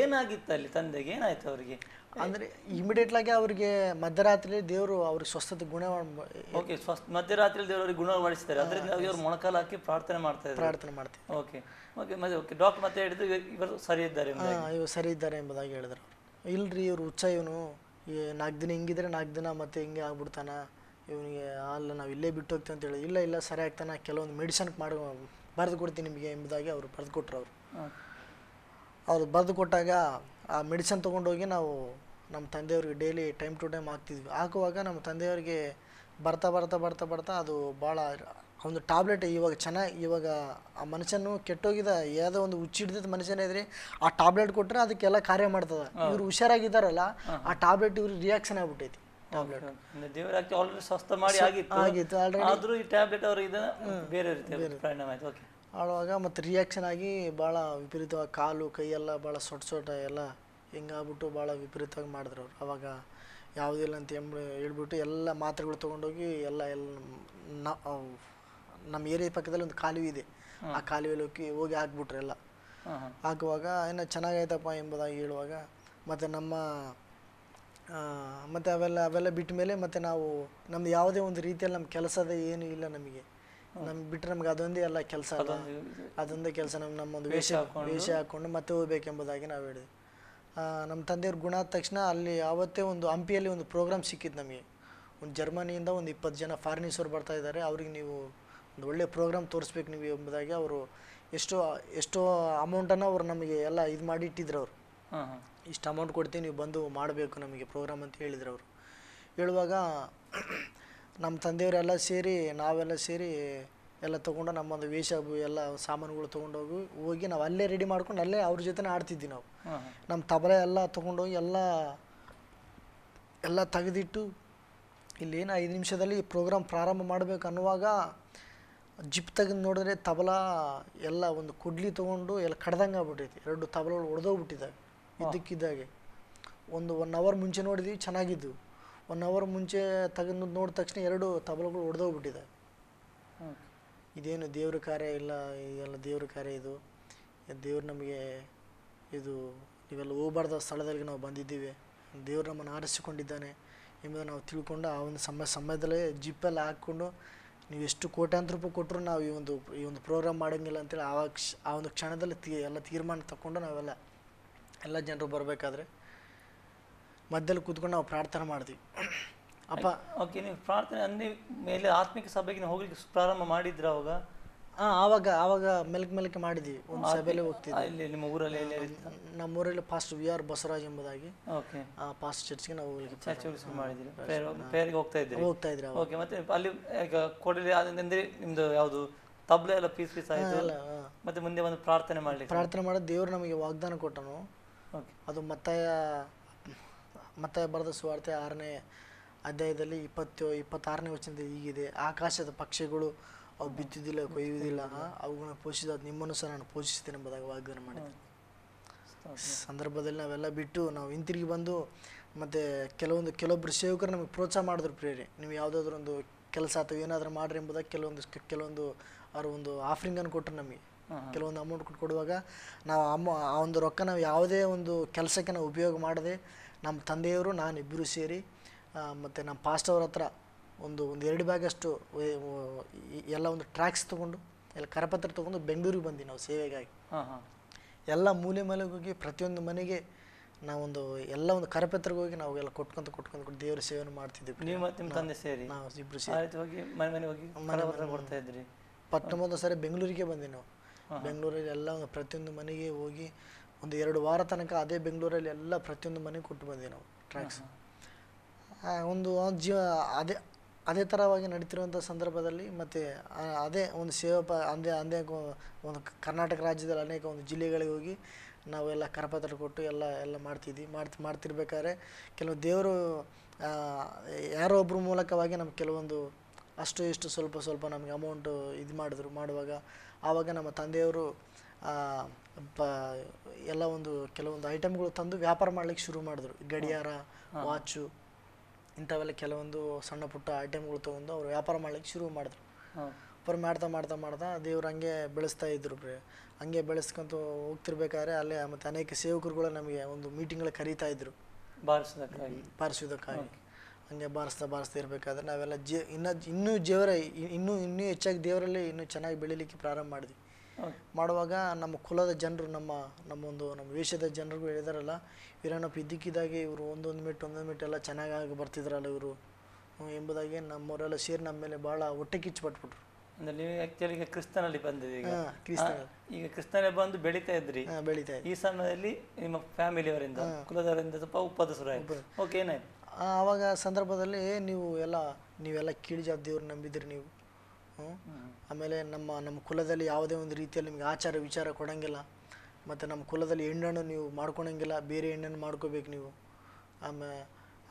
S1: ಏನಾಗಿತ್ತು ಅಲ್ಲಿ ತಂದೆಗೆ, ಏನಾಯ್ತು ಅವರಿಗೆ?
S2: ಅಂದರೆ ಇಮಿಡಿಯೇಟ್ಲಾಗಿ ಅವ್ರಿಗೆ ಮಧ್ಯರಾತ್ರಿ ದೇವರು ಅವ್ರಿಗೆ ಸ್ವಸ್ಥತೆ
S1: ಮಧ್ಯರಾತ್ರಿ ದೇವರಿಗೆ ಗುಣಪಡಿಸ್ತಾರೆ, ಅದರಿಂದ ಅವ್ರು ಮೊಣಕಾಲ ಹಾಕಿ ಪ್ರಾರ್ಥನೆ ಮಾಡ್ತಾರೆ. ಓಕೆ ಡಾಕ್ಟರ್ ಮತ್ತೆ ಹೇಳಿದ್ರು ಇವರು ಸರಿ ಇದ್ದಾರೆ,
S2: ಇವರು ಸರಿ ಇದ್ದಾರೆ ಎಂಬುದಾಗಿ ಹೇಳಿದ್ರು. ಇಲ್ರಿ ಇವ್ರು ಹುಚ್ಚ, ಇವನು 4 ದಿನ ಹಿಂಗಿದ್ರೆ 4 ದಿನ ಮತ್ತೆ ಹಿಂಗೆ ಆಗ್ಬಿಡ್ತಾನ, ಇವನಿಗೆ ಅಲ್ಲ ನಾವು ಇಲ್ಲೇ ಬಿಟ್ಟು ಹೋಗ್ತೀವಿ ಅಂತ ಹೇಳಿ. ಇಲ್ಲ ಸರಿ ಆಗ್ತಾನೆ, ಕೆಲವೊಂದು ಮೆಡಿಸನ್ ಬರೆದು ಕೊಡ್ತೀನಿ ನಿಮಗೆ ಎಂಬುದಾಗಿ ಅವರು ಬರೆದು ಕೊಟ್ಟರು. ಅವ್ರು ಬರೆದು ಕೊಟ್ಟಾಗ ಆ ಮೆಡಿಸನ್ ತೊಗೊಂಡೋಗಿ ನಾವು ನಮ್ಮ ತಂದೆಯವ್ರಿಗೆ ಡೈಲಿ ಟೈಮ್ ಟು ಟೈಮ್ ಹಾಕುವಾಗ ನಮ್ಮ ತಂದೆಯವ್ರಿಗೆ ಬರ್ತಾ ಅದು ಭಾಳ ಒಂದು ಟ್ಯಾಬ್ಲೆಟ್ ಇವಾಗ ಆ ಮನುಷ್ಯನು ಕೆಟ್ಟೋಗಿದ ಯಾವುದೋ ಒಂದು ಹುಚ್ಚಿಡ್ದಿದ್ದ ಮನುಷ್ಯನೇ ಇದ್ರೆ ಆ ಟ್ಯಾಬ್ಲೆಟ್ ಕೊಟ್ಟರೆ ಅದಕ್ಕೆಲ್ಲ ಕಾರ್ಯ ಮಾಡ್ತದೆ. ಇವ್ರು ಹುಷಾರಾಗಿದ್ದಾರಲ್ಲ, ಆ ಟ್ಯಾಬ್ಲೆಟ್ ಇವ್ರಿಗೆ ರಿಯಾಕ್ಷನ್ ಆಗ್ಬಿಟ್ಟೈತಿ. ಆಳುವಾಗ ಮತ್ತು ರಿಯಾಕ್ಷನ್ ಆಗಿ ಭಾಳ ವಿಪರೀತವಾಗಿ ಕಾಲು ಕೈಯೆಲ್ಲ ಭಾಳ ಸೊಟ್ಟ ಎಲ್ಲ ಹಿಂಗಾಗ್ಬಿಟ್ಟು ಭಾಳ ವಿಪರೀತವಾಗಿ ಮಾಡಿದ್ರು ಅವ್ರು. ಅವಾಗ ಯಾವುದಿಲ್ಲ ಅಂತ ಹೇಳ್ಬಿಟ್ಟು ಎಲ್ಲ ಮಾತ್ರೆಗಳು ತೊಗೊಂಡೋಗಿ ಎಲ್ಲ ನಮ್ಮ ಏರಿಯಾ ಪಕ್ಕದಲ್ಲಿ ಒಂದು ಕಾಲುವೆ ಇದೆ, ಆ ಕಾಲುವೆಯಲ್ಲಿ ಹೋಗಿ ಹಾಕ್ಬಿಟ್ರು ಎಲ್ಲ. ಹಾಕುವಾಗ ಏನೋ ಚೆನ್ನಾಗೈತಪ್ಪ ಎಂಬುದಾಗಿ ಹೇಳುವಾಗ ಮತ್ತು ಅವೆಲ್ಲ ಬಿಟ್ಟ ಮೇಲೆ ಮತ್ತು ನಾವು ನಮ್ದು ಯಾವುದೇ ಒಂದು ರೀತಿಯಲ್ಲಿ ನಮ್ಮ ಕೆಲಸದ ಏನೂ ಇಲ್ಲ ನಮಗೆ. ನಮ್ಗೆ ಬಿಟ್ಟರೆ ನಮ್ಗೆ ಅದೊಂದೇ ಎಲ್ಲ ಕೆಲಸ ಅಲ್ಲ, ಅದೊಂದೇ ಕೆಲಸ. ನಮ್ಮೊಂದು ವೇಷ ಹಾಕ್ಕೊಂಡು ಮತ್ತೆ ಹೋಗ್ಬೇಕೆಂಬುದಾಗಿ ನಾವು ಹೇಳಿದ್ವಿ. ನಮ್ಮ ತಂದೆಯವ್ರ ಗುಣ ಆದ ತಕ್ಷಣ ಅಲ್ಲಿ ಆವತ್ತೇ ಒಂದು ಹಂಪಿಯಲ್ಲಿ ಒಂದು ಪ್ರೋಗ್ರಾಮ್ ಸಿಕ್ಕಿತ್ತು ನಮಗೆ. ಒಂದು ಜರ್ಮನಿಯಿಂದ ಒಂದು 20 ಜನ ಫಾರಿನರ್ಸವ್ರು ಬರ್ತಾ ಇದ್ದಾರೆ, ಅವ್ರಿಗೆ ನೀವು ಒಂದು ಒಳ್ಳೆಯ ಪ್ರೋಗ್ರಾಮ್ ತೋರಿಸ್ಬೇಕು ನೀವು ಎಂಬುದಾಗಿ ಅವರು ಎಷ್ಟೋ ಅಮೌಂಟನ್ನು ಅವರು ನಮಗೆ ಎಲ್ಲ ಇದು ಮಾಡಿ ಇಟ್ಟಿದ್ರು. ಅವರು ಇಷ್ಟು ಅಮೌಂಟ್ ಕೊಡ್ತೀವಿ ನೀವು ಬಂದು ಮಾಡಬೇಕು ನಮಗೆ ಪ್ರೋಗ್ರಾಮ್ ಅಂತ ಹೇಳಿದ್ರು ಅವರು. ಹೇಳುವಾಗ ನಮ್ಮ ತಂದೆಯವರೆಲ್ಲ ಸೇರಿ ನಾವೆಲ್ಲ ಸೇರಿ ಎಲ್ಲ ತೊಗೊಂಡು ನಮ್ಮೊಂದು ವೇಷ ಎಲ್ಲ ಸಾಮಾನುಗಳು ಹೋಗಿ ನಾವು ಅಲ್ಲೇ ರೆಡಿ ಮಾಡ್ಕೊಂಡು ಅಲ್ಲೇ ಅವ್ರ ಜೊತೆ ಆಡ್ತಿದ್ವಿ ನಾವು. ನಮ್ಮ ತಬಲೆ ಎಲ್ಲ ತೊಗೊಂಡೋಗಿ ಎಲ್ಲ ತೆಗೆದಿಟ್ಟು ಇಲ್ಲೇನು 5 ನಿಮಿಷದಲ್ಲಿ ಪ್ರೋಗ್ರಾಮ್ ಪ್ರಾರಂಭ ಮಾಡಬೇಕು ಅನ್ನುವಾಗ ಜಿಪ್ ತೆಗೆದು ನೋಡಿದ್ರೆ ತಬಲ ಎಲ್ಲ ಒಂದು ಕುಡ್ಲಿ ತೊಗೊಂಡು ಎಲ್ಲ ಕಡ್ದಂಗೆ ಆಗ್ಬಿಟ್ಟೈತಿ. 2 ತಬಲಗಳು ಒಡೆದೋಗ್ಬಿಟ್ಟಿದ್ದಾವೆ ಇದ್ದಕ್ಕಿದ್ದಾಗೆ. 1 ಅವರ್ ಮುಂಚೆ ನೋಡಿದ್ವಿ ಚೆನ್ನಾಗಿದ್ದು, 1 ಅವರ್ ಮುಂಚೆ ತೆಗೆದು ನೋಡಿದ ತಕ್ಷಣ 2 ತಬಲಗಳು ಒಡೆದೋಗ್ಬಿಟ್ಟಿದ್ದಾವೆ. ಇದೇನು ದೇವ್ರ ಕಾರ್ಯ ಇಲ್ಲ, ಇದೆಲ್ಲ ದೇವ್ರ ಕಾರ್ಯ ಇದು. ದೇವ್ರು ನಮಗೆ ಇದು ನೀವೆಲ್ಲ ಹೋಗಬಾರ್ದ ಸ್ಥಳದಲ್ಲಿ ನಾವು ಬಂದಿದ್ದೀವಿ, ದೇವ್ರು ನಮ್ಮನ್ನು ಆರಿಸಿಕೊಂಡಿದ್ದಾನೆ ಎಂಬುದನ್ನು ನಾವು ತಿಳ್ಕೊಂಡು ಆ ಒಂದು ಸಮಯದಲ್ಲೇ ಜಿಪ್ಪೆಲ್ಲ ಹಾಕ್ಕೊಂಡು ನೀವು ಎಷ್ಟು ಕೋಟ್ಯಾಂತರ ರೂಪಾಯಿ ಕೊಟ್ಟರು ನಾವು ಈ ಒಂದು ಪ್ರೋಗ್ರಾಮ್ ಮಾಡೋಂಗಿಲ್ಲ ಅಂತೇಳಿ ಆ ಒಂದು ಕ್ಷಣದಲ್ಲಿ ಎಲ್ಲ ತೀರ್ಮಾನ ತಗೊಂಡು ಎಲ್ಲ ಜನರು ಬರಬೇಕಾದ್ರೆ ಮಧ್ಯದಲ್ಲಿ ಕೂತ್ಕೊಂಡು ನಾವು ಪ್ರಾರ್ಥನೆ ಮಾಡಿದ್ವಿ. ಅಪ್ಪ
S1: ಓಕೆ, ನೀವು ಪ್ರಾರ್ಥನೆ ಅಂದ ಮೇಲೆ ಆತ್ಮಿಕ ಸಭೆಗೆ ಹೋಗ್ಲಿಕ್ಕೆ ಪ್ರಾರಂಭ ಮಾಡಿದ್ರ ಅವಾಗ?
S2: ಆವಾಗ ಮೆಲ್ಕೆ ಮಾಡಿದ್ವಿ. ಒಂದು ಸಭೆಯಲ್ಲಿ ಹೋಗ್ತಿದ್ವಿ
S1: ನಿಮ್ಮ ಊರಲ್ಲಿ.
S2: ನಮ್ಮೂರಲ್ಲಿ ಪಾಸ್ಟರ್ ವಿ ಆರ್ ಬಸವರಾಜ್ ಎಂಬುದಾಗಿ ಪಾಸ್ಟ್ ಚರ್ಚ್ಗೆ ನಾವು
S1: ಹೋಗ್ತಾ
S2: ಇದ್ರಿ.
S1: ಓಕೆ, ಮತ್ತೆ ಅಲ್ಲಿ ಕೊಡಲಿ ಅಂದ್ರೆ ನಿಮ್ದು ಯಾವುದು ತಬ್ಲೆ ಎಲ್ಲ ಪೀಸ್ ಆಯ್ತು, ಮತ್ತೆ ಮುಂದೆ ಒಂದು ಪ್ರಾರ್ಥನೆ
S2: ಮಾಡೋದು ದೇವ್ರು ನಮಗೆ ವಾಗ್ದಾನ ಕೊಟ್ಟನು. ಅದು ಮತ್ತಾಯ ಬರೆದ ಸುವಾರ್ತೆ 6ನೇ ಅಧ್ಯಾಯದಲ್ಲಿ 26ನೇ ವಚನದಲ್ಲಿ ಹೀಗಿದೆ: ಆಕಾಶದ ಪಕ್ಷಿಗಳು ಅವು ಬಿತ್ತುವುದಿಲ್ಲ, ಕೊಯ್ಯುವುದಿಲ್ಲ, ಅವುಗಳನ್ನ ಪೋಷಿಸಿದ ನಿಮ್ಮನ್ನು ಸಹ ನಾನು ಪೋಷಿಸ್ತೇನೆ ಎಂಬುದಾಗಿ ವಾಗ್ದಾನ ಮಾಡಿದ್ದೆ. ಸಂದರ್ಭದಲ್ಲಿ ನಾವೆಲ್ಲ ಬಿಟ್ಟು ನಾವು ಹಿಂತಿರುಗಿ ಬಂದು ಮತ್ತು ಕೆಲವೊಬ್ಬರು ಸೇವಕರು ನಮಗೆ ಪ್ರೋತ್ಸಾಹ ಮಾಡಿದ್ರು. ನೀವು ಯಾವುದಾದ್ರೂ ಒಂದು ಕೆಲಸ ಅಥವಾ ಏನಾದರೂ ಮಾಡ್ರಿ ಎಂಬುದಾಗಿ ಕೆಲವೊಂದು ಅವರು ಒಂದು ಆಫರಿಂಗನ್ನು ಕೊಟ್ಟರು ನಮಗೆ. ಕೆಲವೊಂದು ಅಮೌಂಟ್ ಕೊಡುವಾಗ ನಾವು ಆ ಒಂದು ರೊಕ್ಕ ನಾವು ಯಾವುದೇ ಒಂದು ಕೆಲಸಕ್ಕೆ ನಾವು ಉಪಯೋಗ ಮಾಡದೆ ನಮ್ಮ ತಂದೆಯವರು ನಾನು ಇಬ್ಬರು ಸೇರಿ ಮತ್ತು ನಮ್ಮ ಪಾಸ್ಟ್ ಅವ್ರ ಹತ್ರ ಒಂದು 2 ಬ್ಯಾಗಷ್ಟು ಎಲ್ಲ ಒಂದು ಟ್ರ್ಯಾಕ್ಸ್ ತೊಗೊಂಡು ಎಲ್ಲ ಕರಪತ್ರ ತೊಗೊಂಡು ಬೆಂಗಳೂರಿಗೆ ಬಂದ್ವಿ ನಾವು ಸೇವೆಗಾಗಿ. ಎಲ್ಲ ಮೂಲೆ ಹೋಗಿ ಪ್ರತಿಯೊಂದು ಮನೆಗೆ ನಾವೊಂದು ಎಲ್ಲ ಒಂದು ಕರಪತ್ರಕ್ಕೆ ಹೋಗಿ ನಾವು ಎಲ್ಲ ಕೊಟ್ಕೊಂತ ದೇವರ ಸೇವೆಯನ್ನು ಮಾಡ್ತಿದ್ವಿ.
S1: ನೀವು ಮತ್ತು ನಿಮ್ಮ ತಂದೆ ಸೇರಿ
S2: ನಾವು ಇಬ್ಬರು ಸೇರಿ
S1: ಬರ್ತಾ ಇದ್ರಿ.
S2: ಮೊದಲ ಸರಿ ಬೆಂಗಳೂರಿಗೆ ಬಂದ್ವಿ ನಾವು. ಬೆಂಗಳೂರಲ್ಲಿ ಎಲ್ಲ ಒಂದು ಪ್ರತಿಯೊಂದು ಮನೆಗೆ ಹೋಗಿ ಒಂದು 2 ವಾರ ತನಕ ಅದೇ ಬೆಂಗಳೂರಲ್ಲಿ ಎಲ್ಲ ಪ್ರತಿಯೊಂದು ಮನೆಗೆ ಕೊಟ್ಟು ಬಂದ್ವಿ ನಾವು ಟ್ರ್ಯಾಕ್ಸ್. ಒಂದು ಅದೇ ಥರವಾಗಿ ನಡೀತಿರುವಂಥ ಸಂದರ್ಭದಲ್ಲಿ ಮತ್ತು ಅದೇ ಒಂದು ಅನೇಕ ಒಂದು ಕರ್ನಾಟಕ ರಾಜ್ಯದಲ್ಲಿ ಅನೇಕ ಒಂದು ಜಿಲ್ಲೆಗಳಿಗೆ ಹೋಗಿ ನಾವೆಲ್ಲ ಕರಪತ್ರ ಕೊಟ್ಟು ಎಲ್ಲ ಮಾಡ್ತಿರ್ಬೇಕಾದ್ರೆ ಕೆಲವು ದೇವರು ಯಾರೋ ಒಬ್ಬರ ಮೂಲಕವಾಗಿ ನಮ್ಗೆ ಕೆಲವೊಂದು ಅಷ್ಟು ಇಷ್ಟು ಸ್ವಲ್ಪ ನಮಗೆ ಅಮೌಂಟು ಇದು ಮಾಡುವಾಗ ಆವಾಗ ನಮ್ಮ ತಂದೆಯವರು ಎಲ್ಲ ಕೆಲವೊಂದು ಐಟಮ್ಗಳು ತಂದು ವ್ಯಾಪಾರ ಮಾಡ್ಲಿಕ್ಕೆ ಶುರು ಮಾಡಿದ್ರು. ಗಡಿಯಾರ, ವಾಚು, ಇಂಥವೆಲ್ಲ ಕೆಲವೊಂದು ಸಣ್ಣ ಪುಟ್ಟ ಐಟಮ್ಗಳು ತೊಗೊಂಡು ಅವರು ವ್ಯಾಪಾರ ಮಾಡ್ಲಿಕ್ಕೆ ಶುರು ಮಾಡಿದ್ರು. ಮಾಡ್ತಾ ದೇವ್ರು ಹಂಗೆ ಬೆಳೆಸ್ತಾ ಇದ್ರು. ಹಂಗೆ ಬೆಳೆಸ್ಕೊಂತ ಹೋಗ್ತಿರ್ಬೇಕಾದ್ರೆ ಅಲ್ಲೇ ಮತ್ತು ಅನೇಕ ಸೇವಕರುಗಳು ನಮಗೆ ಒಂದು ಮೀಟಿಂಗ್ಗಳು ಕರೀತಾ ಇದ್ರು ಬಾರಿಸೋದಕ್ಕಾಗಿ. ಹಂಗೆ ಬಾರಿಸ್ತಾ ಇರಬೇಕಾದ್ರೆ ನಾವೆಲ್ಲ ಇನ್ನೂ ಹೆಚ್ಚಾಗಿ ದೇವರಲ್ಲಿ ಇನ್ನೂ ಚೆನ್ನಾಗಿ ಬೆಳೀಲಿಕ್ಕೆ ಪ್ರಾರಂಭ ಮಾಡಿದ್ವಿ. ಮಾಡುವಾಗ ನಮ್ಮ ಕುಲದ ಜನರು ನಮ್ಮ ವೇಷದ ಜನರಿಗೂ ಹೇಳಿದಾರಲ್ಲ, ವೀರಣ್ಣಪ್ಪ ಇದ್ದಕ್ಕಿದ್ದಾಗೆ ಇವರು ಒಂದೊಂದು ಮಿಟ್ ಎಲ್ಲ ಚೆನ್ನಾಗಿ ಬರ್ತಿದ್ರಲ್ಲ ಇವರು ಎಂಬುದಾಗಿ ನಮ್ಮವರೆಲ್ಲ ಸೇರಿ ನಮ್ಮ ಮೇಲೆ ಭಾಳ ಹೊಟ್ಟೆ ಕಿಚ್ಚು ಪಟ್ಬಿಟ್ರು.
S1: ಅಂದ್ರೆ ನೀವು ಆಕ್ಚುಲಿ ಈಗ ಕ್ರಿಸ್ತನಲ್ಲಿ ಬಂದಿದೆ, ಈಗ ಕ್ರಿಸ್ತನಲ್ಲಿ ಬಂದು ಬೆಳೀತಾ ಇದ್ರಿ. ಈ ಸಮಯದಲ್ಲಿ ನಿಮ್ಮ ಫ್ಯಾಮಿಲಿಯವರಿಂದ ಕುಲದವರಿಂದ ಸ್ವಲ್ಪ ಉಪದ ಶುರು ಆಯ್ತು. ಓಕೆ, ಏನಾಯ್ತು
S2: ಆವಾಗ ಸಂದರ್ಭದಲ್ಲಿ? ನೀವೆಲ್ಲ ಕೀಳ್ಜಾತಿ ದೇವ್ರು ನಂಬಿದ್ರಿ ನೀವು. ಆಮೇಲೆ ನಮ್ಮ ಕುಲದಲ್ಲಿ ಯಾವುದೇ ಒಂದು ರೀತಿಯಲ್ಲಿ ನಿಮಗೆ ಆಚಾರ ವಿಚಾರ ಕೊಡೋಂಗಿಲ್ಲ. ಮತ್ತು ನಮ್ಮ ಕುಲದಲ್ಲಿ ಹೆಣ್ಣನ್ನು ನೀವು ಮಾಡ್ಕೊಳಂಗಿಲ್ಲ, ಬೇರೆ ಹೆಣ್ಣನ್ನು ಮಾಡ್ಕೋಬೇಕು ನೀವು.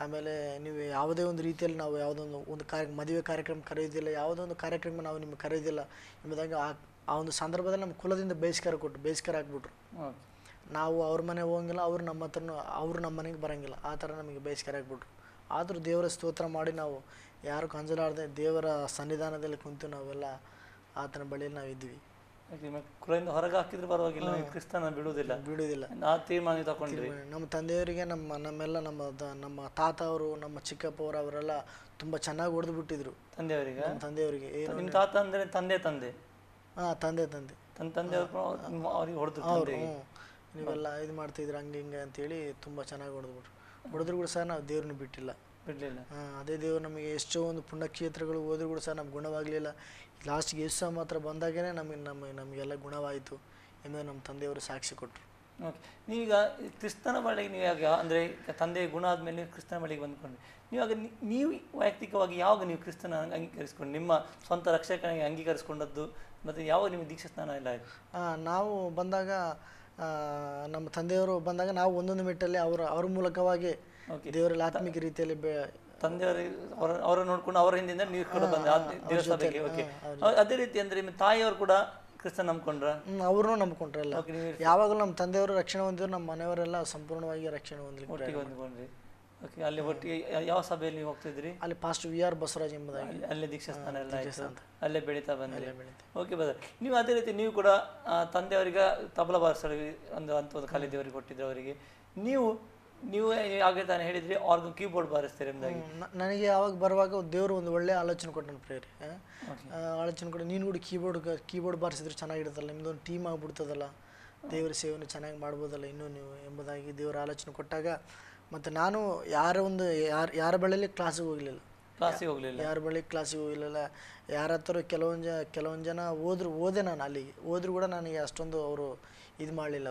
S2: ಆಮೇಲೆ ನೀವು ಯಾವುದೇ ಒಂದು ರೀತಿಯಲ್ಲಿ ನಾವು ಯಾವುದೊಂದು ಮದುವೆ ಕಾರ್ಯಕ್ರಮ ಕರೆಯೋದಿಲ್ಲ, ಯಾವುದೋ ಒಂದು ಕಾರ್ಯಕ್ರಮ ನಾವು ನಿಮ್ಗೆ ಕರೆಯೋದಿಲ್ಲ ಎಂಬುದಾಗಿ ಆ ಒಂದು ಸಂದರ್ಭದಲ್ಲಿ ನಮ್ಮ ಕುಲದಿಂದ ಬೇಸ್ಕಾರ ಹಾಕ್ಬಿಟ್ರು. ನಾವು ಅವ್ರ ಮನೆಗೆ ಹೋಗಂಗಿಲ್ಲ, ಅವರು ನಮ್ಮ ಮನೆಗೆ ಬರೋಂಗಿಲ್ಲ, ಆ ಥರ ನಮಗೆ ಬೇಸ್ಕಾರ ಹಾಕ್ಬಿಟ್ರು. ಆದರೂ ದೇವರ ಸ್ತೋತ್ರ ಮಾಡಿ ನಾವು ಯಾರು ಕಂಜಲಾರದೆ ದೇವರ ಸನ್ನಿಧಾನದಲ್ಲಿ ಕುಂತು ನಾವೆಲ್ಲ ಆತನ ಬಳಿಯಲ್ಲಿ ನಾವು ಇದ್ವಿ.
S1: ಕುಲದಿಂದ ಹೊರಗೆ ಹಾಕಿದ್ರೆ ಪರವಾಗಿಲ್ಲ, ನೀವು ಕ್ರಿಸ್ತನ
S2: ಬಿಡುವುದಿಲ್ಲ.
S1: ಆ ತೀರ್ಮಾನ ತಗೊಂಡ್ರಿ.
S2: ನಮ್ಮ ತಂದೆಯವರಿಗೆ ನಮ್ಮೆಲ್ಲ ನಮ್ಮ ತಾತ ಅವರು, ನಮ್ಮ ಚಿಕ್ಕಪ್ಪ ಅವರು, ಅವರೆಲ್ಲ ತುಂಬ ಚೆನ್ನಾಗಿ ಹೊಡೆದು ಬಿಟ್ಟಿದ್ರು
S1: ತಂದೆಯವರಿಗೆ.
S2: ನಮ್ಮ ತಂದೆಯವರಿಗೆ.
S1: ನಿಮ್ಮ ತಾತ ಅಂದ್ರೆ ತಂದೆ
S2: ಹಾಂ, ತಂದೆ
S1: ತಂದೆಯವರು ಅವ್ರಿಗೆ ಹೊಡೆದು
S2: ನೀವೆಲ್ಲ ಇದು ಮಾಡ್ತಿದ್ರು ಹಂಗೆ ಹಿಂಗೆ ಅಂತೇಳಿ ತುಂಬ ಚೆನ್ನಾಗಿ ಹೊಡೆದ್ರು ಕೂಡ ಸಹ ನಾವು ದೇವ್ರನ್ನ ಬಿಡಲಿಲ್ಲ. ಅದೇ ದೇವ್ರು ನಮಗೆ ಎಷ್ಟೋ ಒಂದು ಪುಣ್ಯಕ್ಷೇತ್ರಗಳು ಹೋದ್ರೂ ಕೂಡ ಸಹ ನಮ್ಗೆ ಗುಣವಾಗಲಿಲ್ಲ. ಲಾಸ್ಟ್ಗೆ ಯೇಸು ಮಾತ್ರ ಬಂದಾಗೇ ನಮಗೆಲ್ಲ ಗುಣವಾಯಿತು ಎಂದು ನಮ್ಮ ತಂದೆಯವರು ಸಾಕ್ಷಿ ಕೊಟ್ಟರು.
S1: ಓಕೆ, ನೀವೀಗ ಕ್ರಿಸ್ತನ ಬಳಿಗೆ ನೀವು ಯಾವಾಗ ಅಂದರೆ ತಂದೆಯ ಗುಣ ಆದಮೇಲೆ ನೀವು ಕ್ರಿಸ್ತನ ಬಳಿಗೆ ಬಂದ್ಕೊಂಡ್ರಿ, ನೀವಾಗ ನೀವು ವೈಯಕ್ತಿಕವಾಗಿ ಯಾವಾಗ ನೀವು ಕ್ರಿಸ್ತನ ಅಂಗೀಕರಿಸ್ಕೊಂಡು ನಿಮ್ಮ ಸ್ವಂತ ರಕ್ಷಕನಿಗೆ ಅಂಗೀಕರಿಸ್ಕೊಂಡದ್ದು, ಮತ್ತು ಯಾವಾಗ ನಿಮಗೆ ದೀಕ್ಷಾ ಸ್ನಾನ ಎಲ್ಲ ಆಯಿತು?
S2: ನಾವು ಬಂದಾಗ ನಮ್ಮ ತಂದೆಯವರು ಬಂದಾಗ ನಾವು ಒಂದೊಂದು ಮೆಟ್ಟಲ್ಲಿ ಅವ್ರ ಮೂಲಕವಾಗಿ ದೇವರಲ್ಲಿ ಆತ್ಮಿಕ ರೀತಿಯಲ್ಲಿ
S1: ತಂದೆಯವರಿಗೆ ಅವರ ನೋಡ್ಕೊಂಡು ಅವರ ಹಿಂದಿಂದ ನೀವು ಕೂಡ ಬಂದ ದೇವಸ್ಥಾನಕ್ಕೆ. ಓಕೆ, ಅದೇ ರೀತಿ ಅಂದರೆ ನಿಮ್ಮ ತಾಯಿಯವರು ಕೂಡ ಕ್ರಿಸ್ತನ ನಂಬ್ಕೊಂಡ್ರ?
S2: ಅವ್ರನ್ನೂ ನಂಬ್ಕೊಂಡ್ರಲ್ಲ. ಯಾವಾಗಲೂ ನಮ್ಮ ತಂದೆಯವರು ರಕ್ಷಣೆ ಹೊಂದಿದ್ರು, ನಮ್ಮ ಮನೆಯವರೆಲ್ಲ ಸಂಪೂರ್ಣವಾಗಿ ರಕ್ಷಣೆ
S1: ಹೊಂದ್ಕೊಂಡ್ರಿ. ಓಕೆ, ಅಲ್ಲಿ ಒಟ್ಟಿಗೆ ಯಾವ ಸಭೆಯಲ್ಲಿ ನೀವು ಹೋಗ್ತಿದ್ರಿ?
S2: ಅಲ್ಲಿ ಪಾಸ್ಟರ್ ವಿ ಆರ್ ಬಸವರಾಜ್ ಎಂಬುದಾಗಿ,
S1: ಅಲ್ಲೇ ದೀಕ್ಷಾ ಸ್ಥಾನ ಎಲ್ಲ ಆಯಿತು, ಅಲ್ಲೇ ಬೆಳೀತಾ ಬಂದ್ರಿ. ಓಕೆ ಬ್ರದರ್, ನೀವು ಅದೇ ರೀತಿ ನೀವು ಕೂಡ ತಂದೆಯವರಿಗೆ ತಬಲ ಬಾರಿಸಲು ಒಂದು ಕಲೆ ದೇವರಿಗೆ ಕೊಟ್ಟಿದ್ರು ಅವರಿಗೆ. ನೀವು ಹಾಗೆ ತಾನೇ ಹೇಳಿದ್ರಿ ಆರ್ಗನ್ ಕೀಬೋರ್ಡ್ ಬಾರಿಸ್ತೀರಿ ಎಂಬುದಾಗಿ.
S2: ನನಗೆ ಯಾವಾಗ ಬರುವಾಗ ದೇವರು ಒಂದು ಒಳ್ಳೆ ಆಲೋಚನೆ ಕೊಟ್ಟನು ಪ್ರೇರಿ. ಆಲೋಚನೆ ಕೊಟ್ಟು ನೀನು ಕೂಡ ಕೀಬೋರ್ಡ್ ಬಾರಿಸಿದ್ರೆ ಚೆನ್ನಾಗಿರುತ್ತಲ್ಲ, ನಿಮ್ದೊಂದು ಟೀಮ್ ಆಗ್ಬಿಡ್ತದಲ್ಲ, ದೇವರ ಸೇವೆಯನ್ನು ಚೆನ್ನಾಗಿ ಮಾಡ್ಬೋದಲ್ಲ ಇನ್ನೂ ನೀವು ಎಂಬುದಾಗಿ ದೇವರ ಆಲೋಚನೆ ಕೊಟ್ಟಾಗ, ಮತ್ತು ನಾನು ಯಾರ ಬಳಿಯಲ್ಲಿ ಕ್ಲಾಸಿಗೆ ಹೋಗಲಿಲ್ಲ, ಯಾರ ಬಳಿ ಕ್ಲಾಸಿಗೆ ಹೋಗಲಿಲ್ಲ. ಯಾರ ಹತ್ರ ಕೆಲವೊಂದು ಜನ ಓದೆ ನಾನು ಅಲ್ಲಿಗೆ ಹೋದ್ರೂ ಕೂಡ ನನಗೆ ಅಷ್ಟೊಂದು ಅವರು ಇದು ಮಾಡಲಿಲ್ಲ.